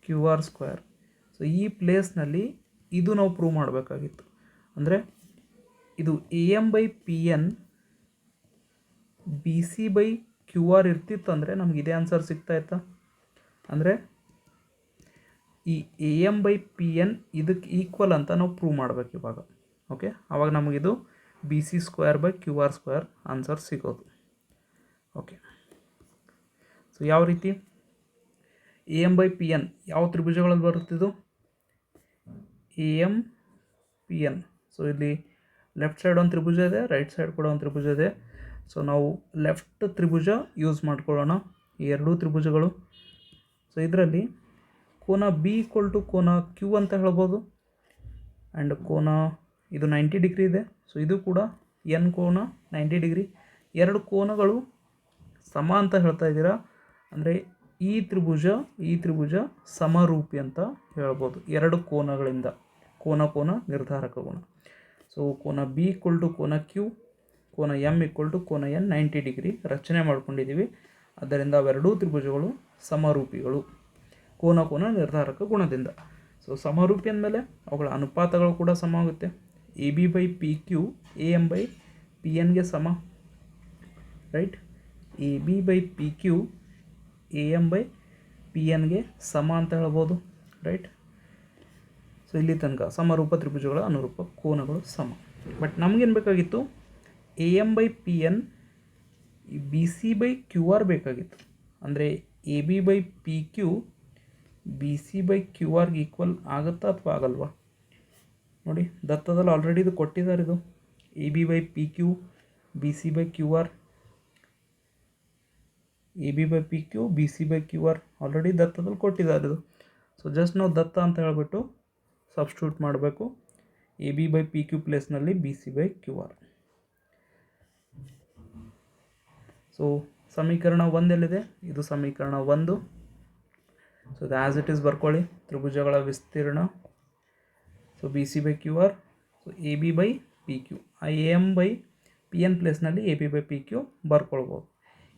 Speaker 1: Q R square. So ಈ ಪ್ಲೇಸ್ನಲ್ಲಿ ಇದು ನಾವು ಪ್ರೂವ್ ಮಾಡಬೇಕಾಗಿತ್ತು. ಅಂದರೆ ಇದು A M by P N B C by Q R ಇರ್ತಿತ್ತು ಅಂದರೆ ನಮ್ಗೆ ಇದೇ ಆನ್ಸರ್ ಸಿಗ್ತಾಯಿತ್ತಾ. ಅಂದರೆ ಈ A M by P N ಇದಕ್ಕೆ ಈಕ್ವಲ್ ಅಂತ ನಾವು ಪ್ರೂವ್ ಮಾಡಬೇಕು ಇವಾಗ. ಓಕೆ, ಆವಾಗ ನಮಗಿದು B C square by Q R square answer ಸಿಗೋದು. ಓಕೆ, ಸೊ ಯಾವ ರೀತಿ A M by P N ಯಾವ ತ್ರಿಭುಜಗಳಲ್ಲಿ ಬರುತ್ತಿದ್ದು, A M P N. So ಇಲ್ಲಿ ಲೆಫ್ಟ್ ಸೈಡ್ ಒಂದು ತ್ರಿಭುಜ ಇದೆ, ರೈಟ್ ಸೈಡ್ ಕೂಡ ಒಂದು ತ್ರಿಭುಜ ಇದೆ. ಸೊ ನಾವು ಲೆಫ್ಟ್ ತ್ರಿಭುಜ ಯೂಸ್ ಮಾಡ್ಕೊಳ್ಳೋಣ, ಈ ಎರಡೂ ತ್ರಿಭುಜಗಳು. ಸೊ ಇದರಲ್ಲಿ ಕೋನ ಬಿ ಈಕ್ವಲ್ ಟು ಕೋನ ಕ್ಯೂ ಅಂತ ಹೇಳ್ಬೋದು. ಆ್ಯಂಡ್ ಕೋನ ಇದು 90 ಡಿಗ್ರಿ ಇದೆ. ಸೊ ಇದು ಕೂಡ ಎನ್ ಕೋನ 90 ಡಿಗ್ರಿ. ಎರಡು ಕೋನಗಳು ಸಮ ಅಂತ ಹೇಳ್ತಾ ಇದ್ದೀರಾ ಅಂದರೆ ಈ ತ್ರಿಭುಜ ಸಮರೂಪಿ ಅಂತ ಹೇಳ್ಬೋದು ಎರಡು ಕೋನಗಳಿಂದ. ಕೋನ ನಿರ್ಧಾರಕ ಗುಣ. ಸೊ ಕೋನ ಬಿ ಈಕ್ವಲ್ ಟು ಕೋನ ಕ್ಯೂ, ಕೋನ ಎಮ್ ಈಕ್ವಲ್ ಟು ಕೋನ ಎನ್ 90 ಡಿಗ್ರಿ ರಚನೆ ಮಾಡ್ಕೊಂಡಿದ್ದೀವಿ. ಆದ್ದರಿಂದ ಅವೆರಡೂ ತ್ರಿಭುಜಗಳು ಸಮರೂಪಿಗಳು ಕೋನ ನಿರ್ಧಾರಕ ಗುಣದಿಂದ. ಸೊ ಸಮರೂಪಿ ಅಂದಮೇಲೆ ಅವುಗಳ ಅನುಪಾತಗಳು ಕೂಡ ಸಮ ಆಗುತ್ತೆ. A B by P Q A M by P ಎನ್ಗೆ ಸಮ, right. A B by P Q A M by P ಎನ್ಗೆ ಸಮ ಅಂತ ಹೇಳ್ಬೋದು, ರೈಟ್. ಸೊ ಇಲ್ಲಿ ತನಕ ಸಮರೂಪ ತ್ರಿಭುಜಗಳ ಅನುರೂಪ ಕೋನಗಳು ಸಮ. ಬಟ್ ನಮಗೇನು ಬೇಕಾಗಿತ್ತು, A M by P N B C by Q R ಬೇಕಾಗಿತ್ತು. ಅಂದರೆ A B by P Q B C by Q ಆರ್ಗೆ ಈಕ್ವಲ್ ಆಗುತ್ತಾ ಅಥವಾ ಆಗಲ್ವಾ ನೋಡಿ. ದತ್ತದಲ್ಲಿ ಆಲ್ರೆಡಿ ಇದು ಕೊಟ್ಟಿದ್ದಾರೆ. ಇದು A B by P Q B C by Q R. A B by P Q, B C by Q R already ದತ್ತದಲ್ಲಿ ಕೊಟ್ಟಿದ್ದಾರೆ ಇದು. ಸೊ ಜಸ್ಟ್ ನಾವು ದತ್ತ ಅಂತ ಹೇಳಿಬಿಟ್ಟು ಸಬ್ಸ್ಟಿಟ್ಯೂಟ್ ಮಾಡಬೇಕು. A B by P Q ಪ್ಲೇಸ್ನಲ್ಲಿ B C by Q R. So ಸಮೀಕರಣ 1 ಎಲ್ಲಿದೆ? ಇದು ಸಮೀಕರಣ 1. ಸೊ ಇದು ಆ್ಯಸ್ ಇಟ್ ಈಸ್ ಬರ್ಕೊಳ್ಳಿ. ತ್ರಿಭುಜಗಳ ವಿಸ್ತೀರ್ಣ, so B C by Q R, so A B by P Q. ಆ A M by P N ಪ್ಲೇಸ್ನಲ್ಲಿ A B by P Q ಬರ್ಕೊಳ್ಬೋದು.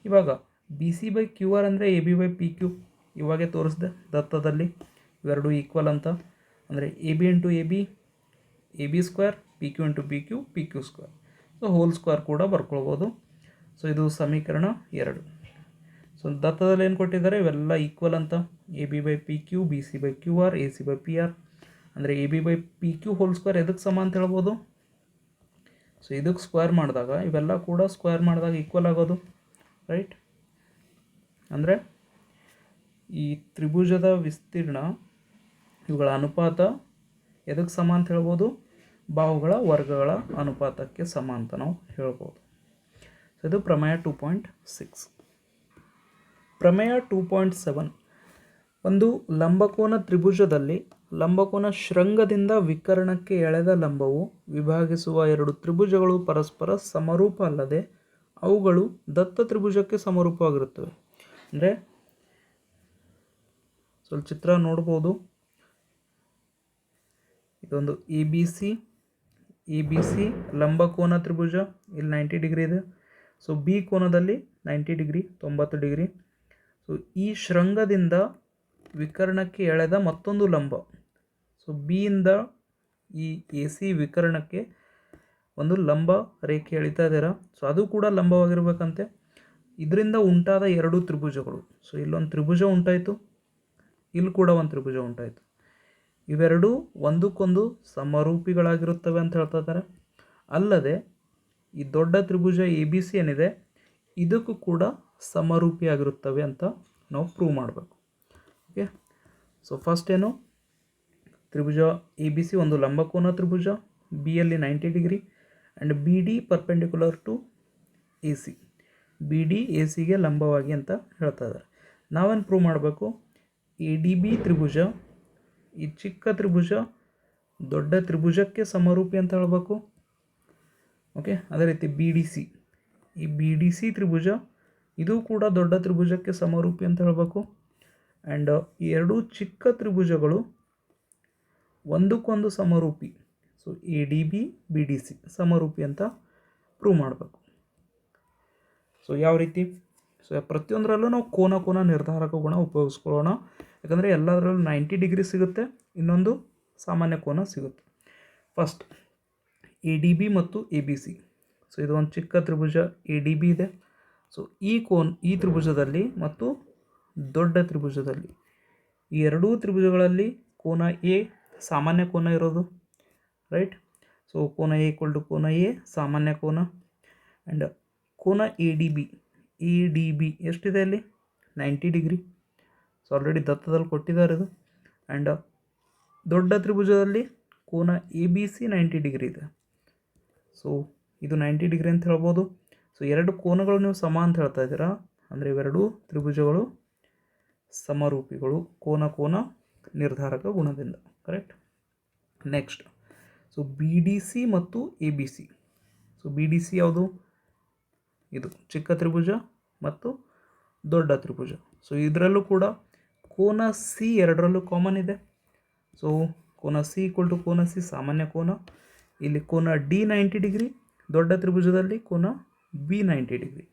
Speaker 1: ಇವಾಗ B C by Q R ಅಂದರೆ A B by P Q ಇವಾಗೆ ತೋರಿಸಿದೆ ದತ್ತದಲ್ಲಿ, ಇವೆರಡು equal ಅಂತ. ಅಂದರೆ A B into A B square, P Q into P Q square. So whole square ಕೂಡ ಬರ್ಕೊಳ್ಬೋದು. ಸೊ ಇದು ಸಮೀಕರಣ 2. ಸೊ ದತ್ತದಲ್ಲಿ ಏನು ಕೊಟ್ಟಿದ್ದಾರೆ? ಇವೆಲ್ಲ ಈಕ್ವಲ್ ಅಂತ. A B by P Q, B C by Q R, A C by P R. ಅಂದರೆ A B by P Q whole square ಎದಕ್ಕೆ ಸಮ ಅಂತ ಹೇಳ್ಬೋದು? ಸೊ ಇದಕ್ಕೆ ಸ್ಕ್ವೇರ್ ಮಾಡಿದಾಗ ಇವೆಲ್ಲ ಕೂಡ ಸ್ಕ್ವೇರ್ ಮಾಡಿದಾಗ ಈಕ್ವಲ್ ಆಗೋದು, ರೈಟ್? ಅಂದರೆ ಈ ತ್ರಿಭುಜದ ವಿಸ್ತೀರ್ಣ ಇವುಗಳ ಅನುಪಾತ ಎದಕ್ಕೆ ಸಮ ಅಂತ ಹೇಳ್ಬೋದು? ಬಾಹುಗಳ ವರ್ಗಗಳ ಅನುಪಾತಕ್ಕೆ ಸಮ ಅಂತ ನಾವು ಹೇಳ್ಬೋದು. ಸೊ ಇದು ಪ್ರಮೇಯ 2.6. ಪ್ರಮೇಯ 2.7. ಒಂದು ಲಂಬಕೋನ ತ್ರಿಭುಜದಲ್ಲಿ ಲಂಬಕೋನ ಶೃಂಗದಿಂದ ವಿಕರ್ಣಕ್ಕೆ ಎಳೆದ ಲಂಬವು ವಿಭಾಗಿಸುವ ಎರಡು ತ್ರಿಭುಜಗಳು ಪರಸ್ಪರ ಸಮರೂಪ ಅಲ್ಲದೆ ಅವುಗಳು ದತ್ತ ತ್ರಿಭುಜಕ್ಕೆ ಸಮರೂಪವಾಗಿರುತ್ತವೆ. ಅಂದರೆ ಸ್ವಲ್ಪ ಚಿತ್ರ ನೋಡ್ಬೋದು. ಇದೊಂದು ಎ ಬಿ ಸಿ ಲಂಬಕೋನ ತ್ರಿಭುಜ, ಇಲ್ಲಿ 90 ಡಿಗ್ರಿ ಇದೆ. ಸೊ ಬಿ ಕೋನದಲ್ಲಿ 90 ಡಿಗ್ರಿ, 90 ಡಿಗ್ರಿ. ಸೊ ಈ ಶೃಂಗದಿಂದ ವಿಕರ್ಣಕ್ಕೆ ಎಳೆದ ಮತ್ತೊಂದು ಲಂಬ. ಸೊ ಬಿಯಿಂದ ಈ ಎ ಸಿ ವಿಕರ್ಣಕ್ಕೆ ಒಂದು ಲಂಬ ರೇಖೆ ಎಳಿತಾ ಇದ್ದೀರಾ. ಸೊ ಅದು ಕೂಡ ಲಂಬವಾಗಿರ್ಬೇಕಂತೆ. ಇದರಿಂದ ಉಂಟಾದ ಎರಡು ತ್ರಿಭುಜಗಳು. ಸೊ ಇಲ್ಲೊಂದು ತ್ರಿಭುಜ ಉಂಟಾಯಿತು, ಇಲ್ಲಿ ಕೂಡ ಒಂದು ತ್ರಿಭುಜ ಉಂಟಾಯಿತು. ಇವೆರಡೂ ಒಂದಕ್ಕೊಂದು ಸಮರೂಪಿಗಳಾಗಿರುತ್ತವೆ ಅಂತ ಹೇಳ್ತಾ ಇದ್ದಾರೆ. ಅಲ್ಲದೆ ಈ ದೊಡ್ಡ ತ್ರಿಭುಜ ಎ ಬಿ ಸಿ ಏನಿದೆ ಇದಕ್ಕೂ ಕೂಡ ಸಮರೂಪಿಯಾಗಿರುತ್ತವೆ ಅಂತ ನಾವು ಪ್ರೂವ್ ಮಾಡಬೇಕು. ಓಕೆ, ಸೊ ಫಸ್ಟ್ ಏನು? ತ್ರಿಭುಜ ಎ ಬಿ ಸಿ ಒಂದು ಲಂಬಕೋನ ತ್ರಿಭುಜ, ಬಿ ಯಲ್ಲಿ 90 degree and B D perpendicular to A C. B D A ಸಿಗೆ ಲಂಬವಾಗಿ ಅಂತ ಹೇಳ್ತಾ ಇದ್ದಾರೆ. ನಾವೇನು ಪ್ರೂವ್ ಮಾಡಬೇಕು? ಎ ಡಿ ಬಿ ತ್ರಿಭುಜ, ಈ ಚಿಕ್ಕ ತ್ರಿಭುಜ ದೊಡ್ಡ ತ್ರಿಭುಜಕ್ಕೆ ಸಮರೂಪಿ ಅಂತ ಹೇಳಬೇಕು. ಓಕೆ, ಅದೇ ರೀತಿ ಬಿ ಡಿ ಸಿ, ಈ ಬಿ ಡಿ ಸಿ ತ್ರಿಭುಜ ಇದು ಕೂಡ ದೊಡ್ಡ ತ್ರಿಭುಜಕ್ಕೆ ಸಮರೂಪಿ ಅಂತ ಹೇಳಬೇಕು. ಆ್ಯಂಡ್ ಈ ಎರಡೂ ಚಿಕ್ಕ ತ್ರಿಭುಜಗಳು ಒಂದಕ್ಕೊಂದು ಸಮರೂಪಿ. So A D B B D C ಸಮರೂಪಿ ಅಂತ ಪ್ರೂವ್ ಮಾಡಬೇಕು. ಸೊ ಯಾವ ರೀತಿ? ಸೊ ಪ್ರತಿಯೊಂದರಲ್ಲೂ ನಾವು ಕೋನ ನಿರ್ಧಾರಕ ಗುಣ ಉಪಯೋಗಿಸ್ಕೊಳ್ಳೋಣ. ಯಾಕಂದರೆ ಎಲ್ಲದರಲ್ಲೂ 90 ಡಿಗ್ರಿ ಸಿಗುತ್ತೆ, ಇನ್ನೊಂದು ಸಾಮಾನ್ಯ ಕೋನ ಸಿಗುತ್ತೆ. ಫಸ್ಟ್ ಎ ಡಿ ಬಿ ಮತ್ತು ಎ ಬಿ ಸಿ. ಸೊ ಇದು ಒಂದು ಚಿಕ್ಕ ತ್ರಿಭುಜ ಎ ಡಿ ಬಿ ಇದೆ. ಸೊ ಈ ತ್ರಿಭುಜದಲ್ಲಿ ಮತ್ತು ದೊಡ್ಡ ತ್ರಿಭುಜದಲ್ಲಿ ಈ ಎರಡೂ ತ್ರಿಭುಜಗಳಲ್ಲಿ ಕೋನ ಎ ಸಾಮಾನ್ಯ ಕೋನ ಇರೋದು, ರೈಟ್? ಸೊ ಕೋನ ಎ ಈಕ್ವಲ್ ಟು ಕೋನ ಎ ಸಾಮಾನ್ಯ ಕೋನ. ಆ್ಯಂಡ್ ಕೋನ ಎ ಡಿ ಬಿ ಎಷ್ಟಿದೆ ಅಲ್ಲಿ? 90 ಡಿಗ್ರಿ. ಸೊ ಆಲ್ರೆಡಿ ದತ್ತದಲ್ಲಿ ಕೊಟ್ಟಿದ್ದಾರೆ ಇದು. ಆ್ಯಂಡ್ ದೊಡ್ಡ ತ್ರಿಭುಜದಲ್ಲಿ ಕೋನ ಎ ಬಿ ಸಿ 90 ಡಿಗ್ರಿ ಇದೆ. ಸೊ ಇದು 90 ಡಿಗ್ರಿ ಅಂತ ಹೇಳ್ಬೋದು. ಸೊ ಎರಡು ಕೋನಗಳು ನೀವು ಸಮ ಅಂತ ಹೇಳ್ತಾ ಇದ್ದೀರಾ, ಅಂದರೆ ಇವೆರಡೂ ತ್ರಿಭುಜಗಳು ಸಮರೂಪಿಗಳು ಕೋನ ನಿರ್ಧಾರಕ ಗುಣದಿಂದ, correct? Next, so B D C ಮತ್ತು A B C. So B D C ಯಾವುದು? ಇದು ಚಿಕ್ಕ ತ್ರಿಭುಜ ಮತ್ತು ದೊಡ್ಡ ತ್ರಿಭುಜ. ಸೊ ಇದರಲ್ಲೂ ಕೂಡ ಕೋನ ಸಿ ಎರಡರಲ್ಲೂ ಕಾಮನ್ ಇದೆ. ಸೊ ಕೋನ ಸಿ ಈಕ್ವಲ್ ಟು ಕೋನ ಸಿ ಸಾಮಾನ್ಯ ಕೋನ. ಇಲ್ಲಿ ಕೋನ ಡಿ 90 ಡಿಗ್ರಿ, ದೊಡ್ಡ ತ್ರಿಭುಜದಲ್ಲಿ ಕೋನ B 90 degree.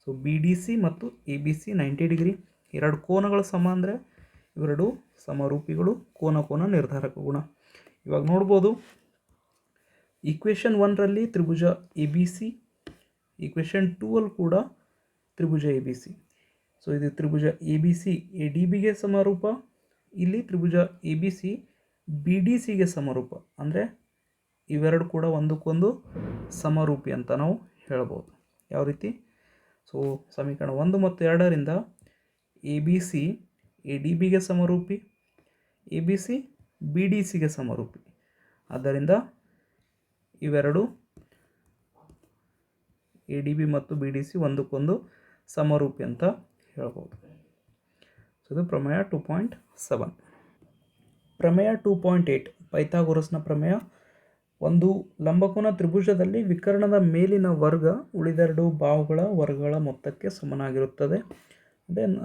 Speaker 1: So B D C ಮತ್ತು ಎ ಬಿ ಸಿ 90 ಡಿಗ್ರಿ. ಎರಡು ಕೋನಗಳು ಸಮ ಅಂದರೆ ಇವೆರಡು ಸಮರೂಪಿಗಳು ಕೋನ ನಿರ್ಧಾರಕ ಗುಣ. ಇವಾಗ ನೋಡ್ಬೋದು, ಈಕ್ವೇಷನ್ 1ರಲ್ಲಿ ತ್ರಿಭುಜ ಎ ಬಿ ಸಿ, ಈಕ್ವೇಷನ್ 2ಅಲ್ಲಿ ಕೂಡ ತ್ರಿಭುಜ ಎ ಬಿ ಸಿ. ಸೊ ಇದು ತ್ರಿಭುಜ A B C A D ಬಿಗೆ ಸಮರೂಪ, ಇಲ್ಲಿ ತ್ರಿಭುಜ A B C B D ಸಿಗೆ ಸಮರೂಪ. ಅಂದರೆ ಇವೆರಡು ಕೂಡ ಒಂದಕ್ಕೊಂದು ಸಮರೂಪಿ ಅಂತ ನಾವು ಹೇಳ್ಬೋದು. ಯಾವ ರೀತಿ? ಸೊ ಸಮೀಕರಣ 1 ಮತ್ತು 2ರಿಂದ A B C A D ಬಿಗೆ ಸಮರೂಪಿ, A B C B D ಸಿಗೆ ಸಮರೂಪಿ. ಆದ್ದರಿಂದ ಇವೆರಡು ಎ ಡಿ ಬಿ ಮತ್ತು ಬಿ ಡಿ ಸಿ ಒಂದಕ್ಕೊಂದು ಸಮರೂಪಿ ಅಂತ ಹೇಳ್ಬೋದು. ಸೊ ಇದು ಪ್ರಮೇಯ 2.7. ಪ್ರಮೇಯ 2.8 ಪೈಥಾಗೊರಸ್ನ ಪ್ರಮೇಯ. ಒಂದು ಲಂಬಕೋನ ತ್ರಿಭುಜದಲ್ಲಿ ವಿಕರ್ಣದ ಮೇಲಿನ ವರ್ಗ ಉಳಿದೆರಡು ಬಾಹುಗಳ ವರ್ಗಗಳ ಮೊತ್ತಕ್ಕೆ ಸಮನಾಗಿರುತ್ತದೆ.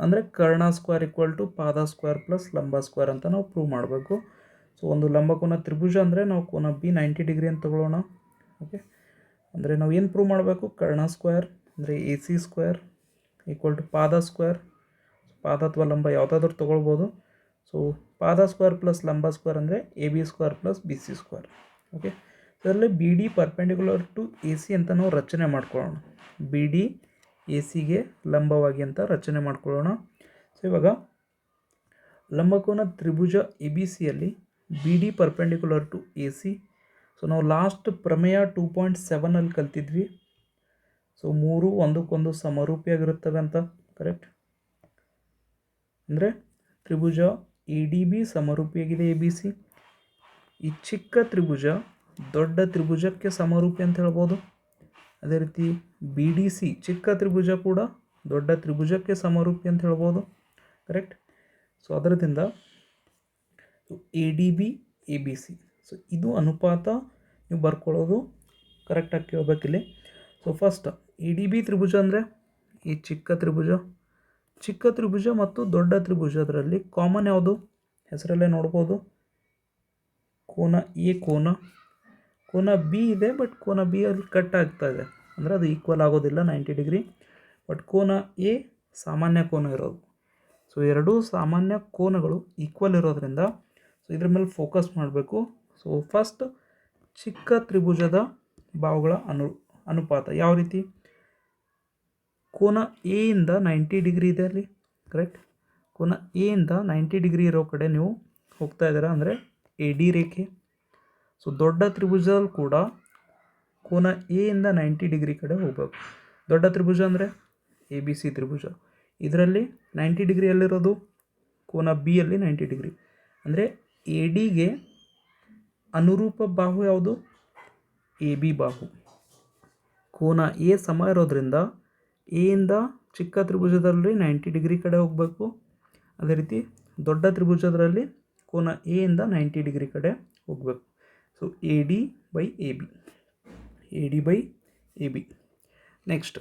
Speaker 1: ಅಂದರೆ ಕರ್ಣ ಸ್ಕ್ವೇರ್ ಈಕ್ವಲ್ ಟು ಪಾದ ಸ್ಕ್ವೇರ್ ಪ್ಲಸ್ ಲಂಬ ಸ್ಕ್ವೇರ್ ಅಂತ ನಾವು ಪ್ರೂವ್ ಮಾಡಬೇಕು. ಸೊ ಒಂದು ಲಂಬಕೋನ ತ್ರಿಭುಜ ಅಂದರೆ ನಾವು ಕೋನ ಬಿ 90 ಡಿಗ್ರಿ ಅಂತ ತಗೊಳ್ಳೋಣ. ಓಕೆ, ಅಂದರೆ ನಾವು ಏನು ಪ್ರೂವ್ ಮಾಡಬೇಕು? ಕರ್ಣ ಸ್ಕ್ವೇರ್ ಅಂದರೆ A C square equal to ಪಾದ ಸ್ಕ್ವೇರ್, ಪಾದ ಅಥವಾ ಲಂಬ ಯಾವುದಾದ್ರೂ ತೊಗೊಳ್ಬೋದು. ಸೊ ಪಾದ ಸ್ಕ್ವೇರ್ ಪ್ಲಸ್ ಲಂಬ ಸ್ಕ್ವೇರ್ ಅಂದರೆ A B square plus B C square. Okay, ಇದರಲ್ಲಿ B D perpendicular to A C ಅಂತ ನಾವು ರಚನೆ ಮಾಡ್ಕೊಳ್ಳೋಣ. ಬಿ ಡಿ ಎ ಸಿಗೆ ಲಂಬವಾಗಿ ಅಂತ ರಚನೆ ಮಾಡ್ಕೊಳ್ಳೋಣ. ಸೊ ಇವಾಗ ಲಂಬಕೋನ ತ್ರಿಭುಜ ಎ ಬಿ ಸಿಯಲ್ಲಿ B D perpendicular to A C. So ನಾವು ಲಾಸ್ಟ್ ಪ್ರಮೇಯ 2.7 ಕಲ್ತಿದ್ವಿ. ಸೊ ಮೂರು ಒಂದಕ್ಕೊಂದು ಸಮರೂಪಿಯಾಗಿರುತ್ತವೆ ಅಂತ, ಕರೆಕ್ಟ್? ಅಂದರೆ ತ್ರಿಭುಜ ಎ ಡಿ ಬಿ ಸಮರೂಪಿಯಾಗಿದೆ ಎ ಬಿ ಸಿ. ಈ ಚಿಕ್ಕ ತ್ರಿಭುಜ ದೊಡ್ಡ ತ್ರಿಭುಜಕ್ಕೆ ಸಮರೂಪಿ ಅಂತ ಹೇಳ್ಬೋದು. ಅದೇ ರೀತಿ ಬಿ ಡಿ ಸಿ ಚಿಕ್ಕ ತ್ರಿಭುಜ ಕೂಡ ದೊಡ್ಡ ತ್ರಿಭುಜಕ್ಕೆ ಸಮರೂಪಿ ಅಂತ ಹೇಳ್ಬೋದು, ಕರೆಕ್ಟ್? ಸೊ ಅದರಿಂದ A D B A B C, so ಇದು ಅನುಪಾತ ನೀವು ಬರ್ಕೊಳ್ಳೋದು ಕರೆಕ್ಟಾಗಿ ಕೇಳಬೇಕಿಲ್ಲಿ. So first A D B ತ್ರಿಭುಜ ಅಂದರೆ ಈ ಚಿಕ್ಕ ತ್ರಿಭುಜ ಮತ್ತು ದೊಡ್ಡ ತ್ರಿಭುಜದರಲ್ಲಿ ಕಾಮನ್ ಯಾವುದು? ಹೆಸರಲ್ಲೇ ನೋಡ್ಬೋದು. ಕೋನ ಎ ಕೋನ ಬಿ ಇದೆ, ಬಟ್ ಕೋನ ಬಿ ಅಲ್ಲಿ ಕಟ್ ಆಗ್ತಾ ಇದೆ, ಅಂದರೆ ಅದು ಈಕ್ವಲ್ ಆಗೋದಿಲ್ಲ 90 ಡಿಗ್ರಿ. ಬಟ್ ಕೋನ ಎ ಸಾಮಾನ್ಯ ಕೋನ ಇರೋದು. ಸೊ ಎರಡೂ ಸಾಮಾನ್ಯ ಕೋನಗಳು ಈಕ್ವಲ್ ಇರೋದ್ರಿಂದ ಸೊ ಇದ್ರ ಮೇಲೆ ಫೋಕಸ್ ಮಾಡಬೇಕು. ಸೊ ಫಸ್ಟ್ ಚಿಕ್ಕ ತ್ರಿಭುಜದ ಬಾಹುಗಳ ಅನುಪಾತ ಯಾವ ರೀತಿ? ಕೋನ ಎ ಇಂದ 90 ಡಿಗ್ರಿ ಇದೆ ಅಲ್ಲಿ, ಕರೆಕ್ಟ್? ಕೋನ ಎ ಇಂದ 90 ಡಿಗ್ರಿ ಇರೋ ಕಡೆ ನೀವು ಹೋಗ್ತಾ ಇದ್ದೀರಾ ಅಂದರೆ ಎ ಡಿ ರೇಖೆ. ಸೊ ದೊಡ್ಡ ತ್ರಿಭುಜದಲ್ಲಿ ಕೂಡ ಕೋನ ಎ ಇಂದ 90 ಡಿಗ್ರಿ ಕಡೆ ಹೋಗಬೇಕು. ದೊಡ್ಡ ತ್ರಿಭುಜ ಅಂದರೆ ಎ ಬಿ ಸಿ ತ್ರಿಭುಜ. ಇದರಲ್ಲಿ 90 ಡಿಗ್ರಿಯಲ್ಲಿರೋದು ಕೋನ ಬಿಯಲ್ಲಿ 90 ಡಿಗ್ರಿ. ಅಂದರೆ ಎ ಡಿಗೆ ಅನುರೂಪ ಬಾಹು ಯಾವುದು? ಎ ಬಿ ಬಾಹು. ಕೋನ ಎ ಸಮ ಇರೋದ್ರಿಂದ ಎ ಇಂದ ಚಿಕ್ಕ ತ್ರಿಭುಜದಲ್ಲಿ 90 ಡಿಗ್ರಿ ಕಡೆ ಹೋಗಬೇಕು. ಅದೇ ರೀತಿ ದೊಡ್ಡ ತ್ರಿಭುಜದಲ್ಲಿ ಕೋನ ಎ ಇಂದ 90 ಡಿಗ್ರಿ ಕಡೆ ಹೋಗಬೇಕು. So A D by A B. Next,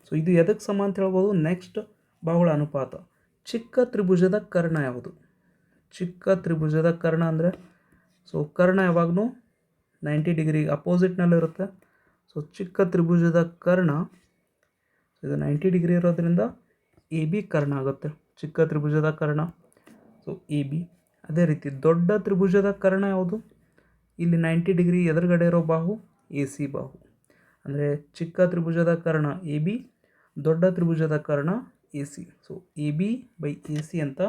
Speaker 1: so ಇದು ಎದಕ್ಕೆ ಸಮ ಅಂತ ಹೇಳ್ಬೋದು? ನೆಕ್ಸ್ಟ್ ಬಾಹುಳ ಅನುಪಾತ. ಚಿಕ್ಕ ತ್ರಿಭುಜದ ಕರ್ಣ ಯಾವುದು? ಚಿಕ್ಕ ತ್ರಿಭುಜದ ಕರ್ಣ ಅಂದರೆ ಸೊ ಕರ್ಣ ಯಾವಾಗಲೂ 90 ಡಿಗ್ರಿ ಅಪೋಸಿಟ್ನಲ್ಲಿರುತ್ತೆ. ಸೊ ಚಿಕ್ಕ ತ್ರಿಭುಜದ ಕರ್ಣ ಇದು 90 ಡಿಗ್ರಿ ಇರೋದ್ರಿಂದ ಎ ಬಿ ಕರ್ಣ ಆಗುತ್ತೆ, ಚಿಕ್ಕ ತ್ರಿಭುಜದ ಕರ್ಣ. So A B. ಅದೇ ರೀತಿ ದೊಡ್ಡ ತ್ರಿಭುಜದ ಕರ್ಣ ಯಾವುದು? ಇಲ್ಲಿ 90 ಡಿಗ್ರಿ ಎದುರುಗಡೆ ಇರೋ ಬಾಹು ಎ ಸಿ ಬಾಹು. ಅಂದರೆ ಚಿಕ್ಕ ತ್ರಿಭುಜದ ಕರ್ಣ ಎ ಬಿ, ದೊಡ್ಡ ತ್ರಿಭುಜದ ಕರ್ಣ A C. So A B by A C ಅಂತ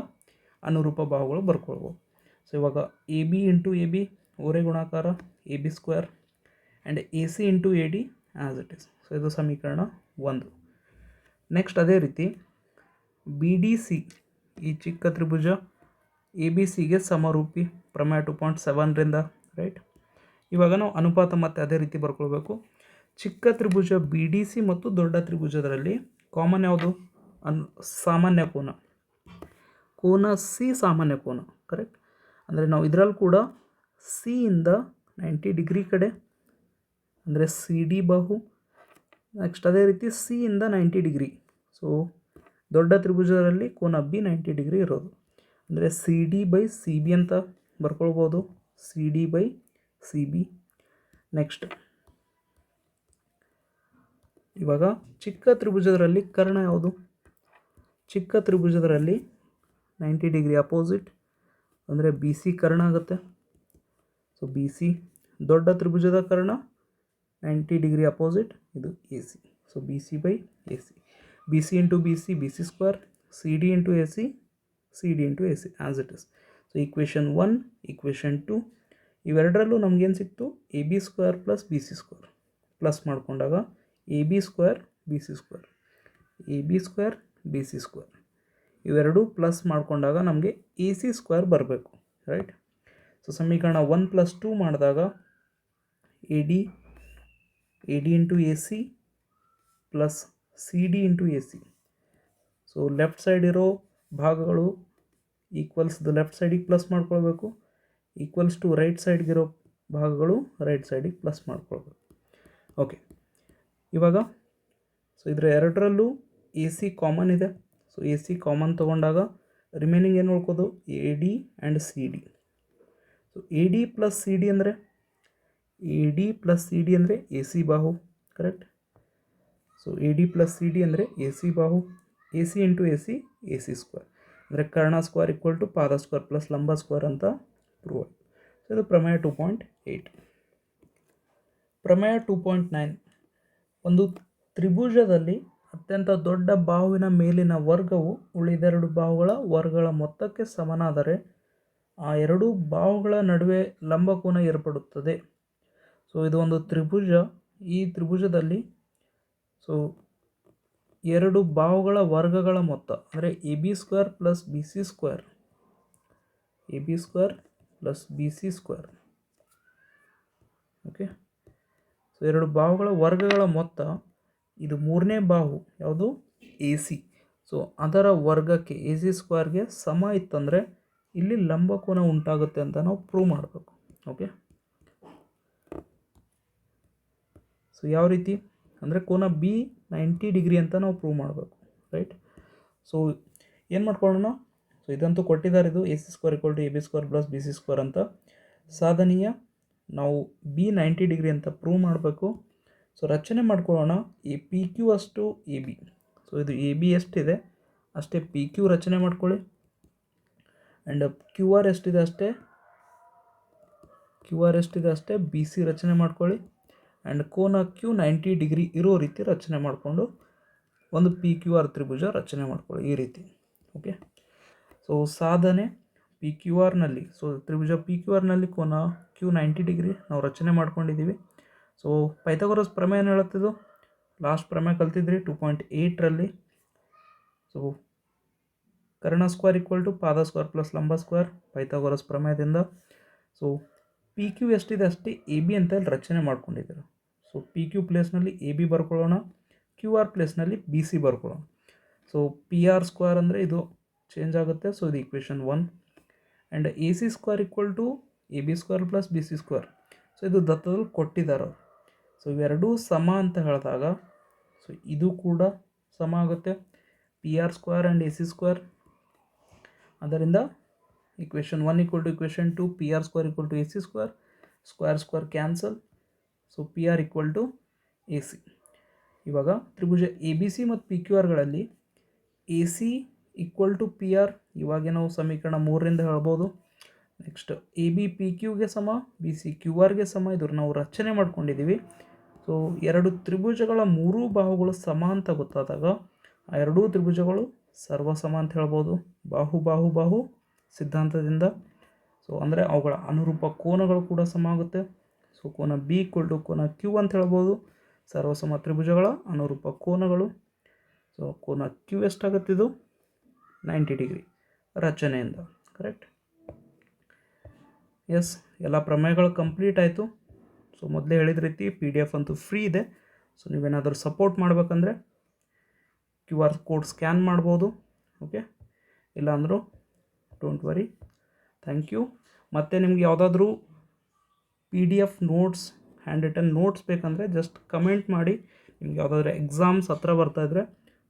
Speaker 1: ಅನುರೂಪ ಬಾಹುಗಳು ಬರ್ಕೊಳ್ಬೋದು. ಸೊ ಇವಾಗ A B into A B ಓರೆ ಗುಣಾಕಾರ A B square and A C into A D as it is. So ಇದು ಸಮೀಕರಣ 1. ನೆಕ್ಸ್ಟ್ ಅದೇ ರೀತಿ ಬಿ ಡಿ ಸಿ ಈ ಚಿಕ್ಕ ತ್ರಿಭುಜ ಎ ಬಿ ಸಿಗೆ ಸಮರೂಪಿ ಪ್ರಮೇಯ 2.7ರಿಂದ, ರೈಟ್? ಇವಾಗ ನಾವು ಅನುಪಾತ ಮತ್ತೆ ಅದೇ ರೀತಿ ಬರ್ಕೊಳ್ಬೇಕು. ಚಿಕ್ಕ ತ್ರಿಭುಜ ಬಿ ಡಿ ಸಿ ಮತ್ತು ದೊಡ್ಡ ತ್ರಿಭುಜದರಲ್ಲಿ ಕಾಮನ್ ಯಾವುದು? ಸಾಮಾನ್ಯ ಕೋನ. ಕೋನ ಸಿ ಸಾಮಾನ್ಯ ಕೋನ, ಕರೆಕ್ಟ್? ಅಂದರೆ ನಾವು ಇದರಲ್ಲಿ ಕೂಡ ಸಿ ಇಂದ 90 ಡಿಗ್ರಿ ಕಡೆ ಅಂದರೆ ಸಿ ಡಿ ಬಾಹು. ನೆಕ್ಸ್ಟ್ ಅದೇ ರೀತಿ ಸಿ ಇಂದ 90 ಡಿಗ್ರಿ. ಸೊ ದೊಡ್ಡ ತ್ರಿಭುಜದಲ್ಲಿ ಕೋನ ಬಿ 90 ಡಿಗ್ರಿ ಇರೋದು, ಅಂದರೆ C D by C B ಅಂತ ಬರ್ಕೊಳ್ಬೋದು. C D by C B. Next ಇವಾಗ ಚಿಕ್ಕ ತ್ರಿಭುಜದಲ್ಲಿ ಕರ್ಣ ಯಾವುದು? ಚಿಕ್ಕ ತ್ರಿಭುಜದಲ್ಲಿ 90 ಡಿಗ್ರಿ ಅಪೋಸಿಟ್ ಅಂದರೆ ಬಿ ಸಿ ಕರ್ಣ ಆಗುತ್ತೆ. So B C. ದೊಡ್ಡ ತ್ರಿಭುಜದ ಕರ್ಣ 90 ಡಿಗ್ರಿ ಅಪೋಸಿಟ್, ಇದು A C. So B C by A C. B C into B C square, C D into A C as it is. So equation 1, equation 2 ಇವೆರಡರಲ್ಲೂ ನಮಗೇನು ಸಿಕ್ತು? A B square plus B C square plus ಮಾಡಿಕೊಂಡಾಗ A B square B C square, A B square B C square ಇವೆರಡೂ plus ಮಾಡಿಕೊಂಡಾಗ ನಮಗೆ A C square ಬರಬೇಕು, right? So ಸಮೀಕರಣ 1 + 2 ಮಾಡಿದಾಗ A D into A C plus C D into A C so left side ಇರೋ ಭಾಗಗಳು equals left ಸೈಡಿಗೆ plus ಮಾಡ್ಕೊಳ್ಬೇಕು, ಈಕ್ವಲ್ಸ್ ಟು ರೈಟ್ ಸೈಡ್ಗಿರೋ ಭಾಗಗಳು ರೈಟ್ ಸೈಡಿಗೆ ಪ್ಲಸ್ ಮಾಡ್ಕೊಳ್ಬೇಕು. ಓಕೆ, ಇವಾಗ ಸೊ ಇದರ ಎರಡರಲ್ಲೂ ಎ ಸಿ ಕಾಮನ್ ಇದೆ. ಸೊ ಎ ಸಿ ಕಾಮನ್ ತೊಗೊಂಡಾಗ ರಿಮೈನಿಂಗ್ ಏನು ಉಳ್ಕೋದು, A D and C D. So A D plus C D ಅಂದರೆ ಎ ಸಿ ಬಾಹು, correct. So A D plus C D ಅಂದರೆ ಎ ಸಿ ಬಾಹು, A C into A C square ಅಂದರೆ ಕರ್ಣ square equal to ಪಾದ square plus ಲಂಬ square ಅಂತ prove ಆಯಿತು. ಸೊ ಇದು ಪ್ರಮೇಯ 2.8. ಪ್ರಮೇಯ 2.9, ಒಂದು ತ್ರಿಭುಜದಲ್ಲಿ ಅತ್ಯಂತ ದೊಡ್ಡ ಬಾಹುವಿನ ಮೇಲಿನ ವರ್ಗವು ಉಳಿದೆರಡು ಬಾಹುಗಳ ವರ್ಗಗಳ ಮೊತ್ತಕ್ಕೆ ಸಮನಾದರೆ ಆ ಎರಡೂ ಬಾಹುಗಳ ನಡುವೆ ಲಂಬಕೋನ ಏರ್ಪಡುತ್ತದೆ. ಸೊ ಇದು ಒಂದು ತ್ರಿಭುಜ. ಈ ತ್ರಿಭುಜದಲ್ಲಿ ಸೊ ಎರಡು ಬಾಹುಗಳ ವರ್ಗಗಳ ಮೊತ್ತ ಅಂದರೆ A B square plus B C square, okay. So ಎರಡು ಬಾಹುಗಳ ವರ್ಗಗಳ ಮೊತ್ತ, ಇದು ಮೂರನೇ ಬಾಹು ಯಾವುದು, ಎ ಸಿ. ಸೊ ಅದರ ವರ್ಗಕ್ಕೆ ಎ ಸಿ ಸ್ಕ್ವೇರ್ಗೆ ಸಮ ಇತ್ತಂದರೆ ಇಲ್ಲಿ ಲಂಬಕೋನ ಉಂಟಾಗುತ್ತೆ ಅಂತ ನಾವು ಪ್ರೂವ್ ಮಾಡಬೇಕು. ಓಕೆ, ಸೊ ಯಾವ ರೀತಿ ಅಂದರೆ ಕೋನ ಬಿ 90 ಡಿಗ್ರಿ ಅಂತ ನಾವು ಪ್ರೂವ್ ಮಾಡಬೇಕು, ರೈಟ್. ಸೊ ಏನು ಮಾಡ್ಕೊಳ್ಳೋಣ, ಸೊ ಇದಂತೂ ಕೊಟ್ಟಿದ್ದಾರೆ, ಇದು A C square equal to A B square plus B C square ಅಂತ. ಸಾಧನೀಯ ನಾವು ಬಿ 90 ಡಿಗ್ರಿ ಅಂತ ಪ್ರೂವ್ ಮಾಡಬೇಕು. ಸೊ ರಚನೆ ಮಾಡ್ಕೊಳ್ಳೋಣ. ಈ ಪಿ ಕ್ಯೂ ಅಷ್ಟು ಎ ಬಿ, ಸೊ ಇದು ಎ ಬಿ ಎಷ್ಟಿದೆ ಅಷ್ಟೇ ಪಿ ಕ್ಯೂ ರಚನೆ ಮಾಡ್ಕೊಳ್ಳಿ. ಆ್ಯಂಡ್ ಕ್ಯೂ ಆರ್ ಎಷ್ಟಿದೆ ಅಷ್ಟೇ ಬಿ ಸಿ ರಚನೆ ಮಾಡ್ಕೊಳ್ಳಿ. ಆ್ಯಂಡ್ ಕೋನ ಕ್ಯೂ 90 ಡಿಗ್ರಿ ಇರೋ ರೀತಿ ರಚನೆ ಮಾಡಿಕೊಂಡು ಒಂದು ಪಿ ಕ್ಯೂ ಆರ್ ತ್ರಿಭುಜ ರಚನೆ ಮಾಡ್ಕೊಳ್ಳಿ ಈ ರೀತಿ. ಓಕೆ, ಸೊ ಸಾಧನೆ ಪಿ ಕ್ಯೂ ಆರ್ನಲ್ಲಿ, ಸೊ ತ್ರಿಭುಜ ಪಿ ಕ್ಯೂ ಆರ್ನಲ್ಲಿ ಕೋನ ಕ್ಯೂ 90 ಡಿಗ್ರಿ ನಾವು ರಚನೆ ಮಾಡ್ಕೊಂಡಿದ್ದೀವಿ. ಸೊ ಪೈಥಾಗೋರಸ್ ಪ್ರಮೇಯ ಏನು ಹೇಳುತ್ತಿದ್ದು, ಲಾಸ್ಟ್ ಪ್ರಮೇಯ ಕಲ್ತಿದ್ರಿ 2.8ರಲ್ಲಿ. ಸೊ ಕರ್ಣ ಸ್ಕ್ವೇರ್ ಈಕ್ವಲ್ ಟು ಪಾದ ಸ್ಕ್ವೇರ್ ಪ್ಲಸ್ ಲಂಬ ಸ್ಕ್ವೇರ್ ಪೈಥಾಗೋರಸ್ ಪ್ರಮೇಯದಿಂದ. ಸೊ ಪಿ ಕ್ಯೂ ಎಷ್ಟಿದೆ ಅಷ್ಟೇ ಎ ಬಿ ಅಂತ ಇಲ್ಲಿ ರಚನೆ ಮಾಡ್ಕೊಂಡಿದ್ದೀರ. ಸೊ ಪಿ ಕ್ಯೂ ಪ್ಲೇಸ್ನಲ್ಲಿ ಎ ಬಿ ಬರ್ಕೊಳ್ಳೋಣ, ಕ್ಯೂ ಆರ್ ಪ್ಲೇಸ್ನಲ್ಲಿ ಬಿ ಸಿ ಬರ್ಕೊಳ್ಳೋಣ. ಸೊ ಪಿ ಆರ್ ಸ್ಕ್ವೇರ್ ಅಂದರೆ ಇದು ಚೇಂಜ್ ಆಗುತ್ತೆ. ಸೊ ಇದು equation 1. And A C square equal to A B square plus B C square. So ಇದು ದತ್ತದಲ್ಲಿ ಕೊಟ್ಟಿದ್ದಾರೆ. ಸೊ ಇವೆರಡೂ ಸಮ ಅಂತ ಹೇಳಿದಾಗ ಸೊ ಇದು ಕೂಡ ಸಮ ಆಗುತ್ತೆ, P R square and A C square. ಅದರಿಂದ equation 1 equal to equation 2, P R square equal to A C square, square cancel. So P R equal to A C. ಇವಾಗ ತ್ರಿಭುಜ ಎ ಬಿ ಸಿ ಮತ್ತು P Q ಆರ್ಗಳಲ್ಲಿ A C equal to P R ಇವಾಗೆ ನಾವು ಸಮೀಕರಣ 3ರಿಂದ ಹೇಳ್ಬೋದು. Next A B P ಕ್ಯೂಗೆ ಸಮ, ಬಿ ಸಿ ಕ್ಯೂ ಆರ್ಗೆ ಸಮ, ಇದ್ರ ನಾವು ರಚನೆ ಮಾಡ್ಕೊಂಡಿದ್ದೀವಿ. ಸೊ ಎರಡು ತ್ರಿಭುಜಗಳ ಮೂರೂ ಬಾಹುಗಳು ಸಮ ಅಂತ ಗೊತ್ತಾದಾಗ ಆ ಎರಡೂ ತ್ರಿಭುಜಗಳು ಸರ್ವಸಮ ಅಂತ ಹೇಳ್ಬೋದು ಬಾಹು ಸಿದ್ಧಾಂತದಿಂದ. ಸೊ ಅಂದರೆ ಅವುಗಳ ಅನುರೂಪ ಕೋನಗಳು ಕೂಡ ಸಮ ಆಗುತ್ತೆ. ಸೊ ಕೋನ ಬಿ ಈಕ್ವಲ್ ಟು ಕೋನ ಕ್ಯೂ ಅಂತ ಹೇಳ್ಬೋದು, ಸರ್ವಸಮ ತ್ರಿಭುಜಗಳ ಅನುರೂಪ ಕೋನಗಳು. ಸೊ ಕೋನ ಕ್ಯೂ ಎಷ್ಟಾಗುತ್ತಿದ್ದು 90 ಡಿಗ್ರಿ ರಚನೆಯಿಂದ, ಕರೆಕ್ಟ್. ಎಸ್, ಎಲ್ಲ ಪ್ರಮೇಯಗಳು ಕಂಪ್ಲೀಟ್ ಆಯಿತು. ಸೊ ಮೊದಲೇ ಹೇಳಿದ ರೀತಿ ಪಿ ಡಿ ಎಫ್ ಅಂತೂ ಫ್ರೀ ಇದೆ. ಸೊ ನೀವೇನಾದರೂ ಸಪೋರ್ಟ್ ಮಾಡಬೇಕಂದ್ರೆ ಕ್ಯೂ ಆರ್ ಕೋಡ್ ಸ್ಕ್ಯಾನ್ ಮಾಡ್ಬೋದು. ಓಕೆ, ಇಲ್ಲಾಂದರೂ ಡೋಂಟ್ ವರಿ. Thank you. ಮತ್ತು ನಿಮ್ಗೆ ಯಾವುದಾದ್ರೂ P D F notes, hand written notes ಬೇಕಂದರೆ ಜಸ್ಟ್ ಕಮೆಂಟ್ ಮಾಡಿ. ನಿಮ್ಗೆ ಯಾವುದಾದ್ರೂ ಎಕ್ಸಾಮ್ಸ್ ಹತ್ರ ಬರ್ತಾಯಿದ್ರೆ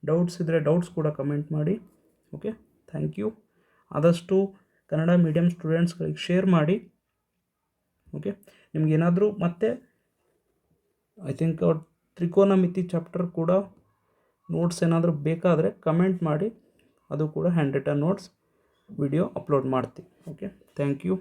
Speaker 1: ಡೌಟ್ಸ್ ಇದ್ದರೆ ಡೌಟ್ಸ್ ಕೂಡ ಕಮೆಂಟ್ ಮಾಡಿ. Okay, thank you. ಆದಷ್ಟು ಕನ್ನಡ ಮೀಡಿಯಮ್ ಸ್ಟೂಡೆಂಟ್ಸ್ಗಳಿಗೆ ಶೇರ್ ಮಾಡಿ. ಓಕೆ, ನಿಮಗೇನಾದರೂ ಮತ್ತೆ ಐ ಥಿಂಕ್ ತ್ರಿಕೋನಮಿತಿ ಚಾಪ್ಟರ್ ಕೂಡ ನೋಟ್ಸ್ ಏನಾದರೂ ಬೇಕಾದರೆ ಕಮೆಂಟ್ ಮಾಡಿ, ಅದು ಕೂಡ hand written notes video upload ಮಾಡ್ತೀವಿ. Okay, thank you.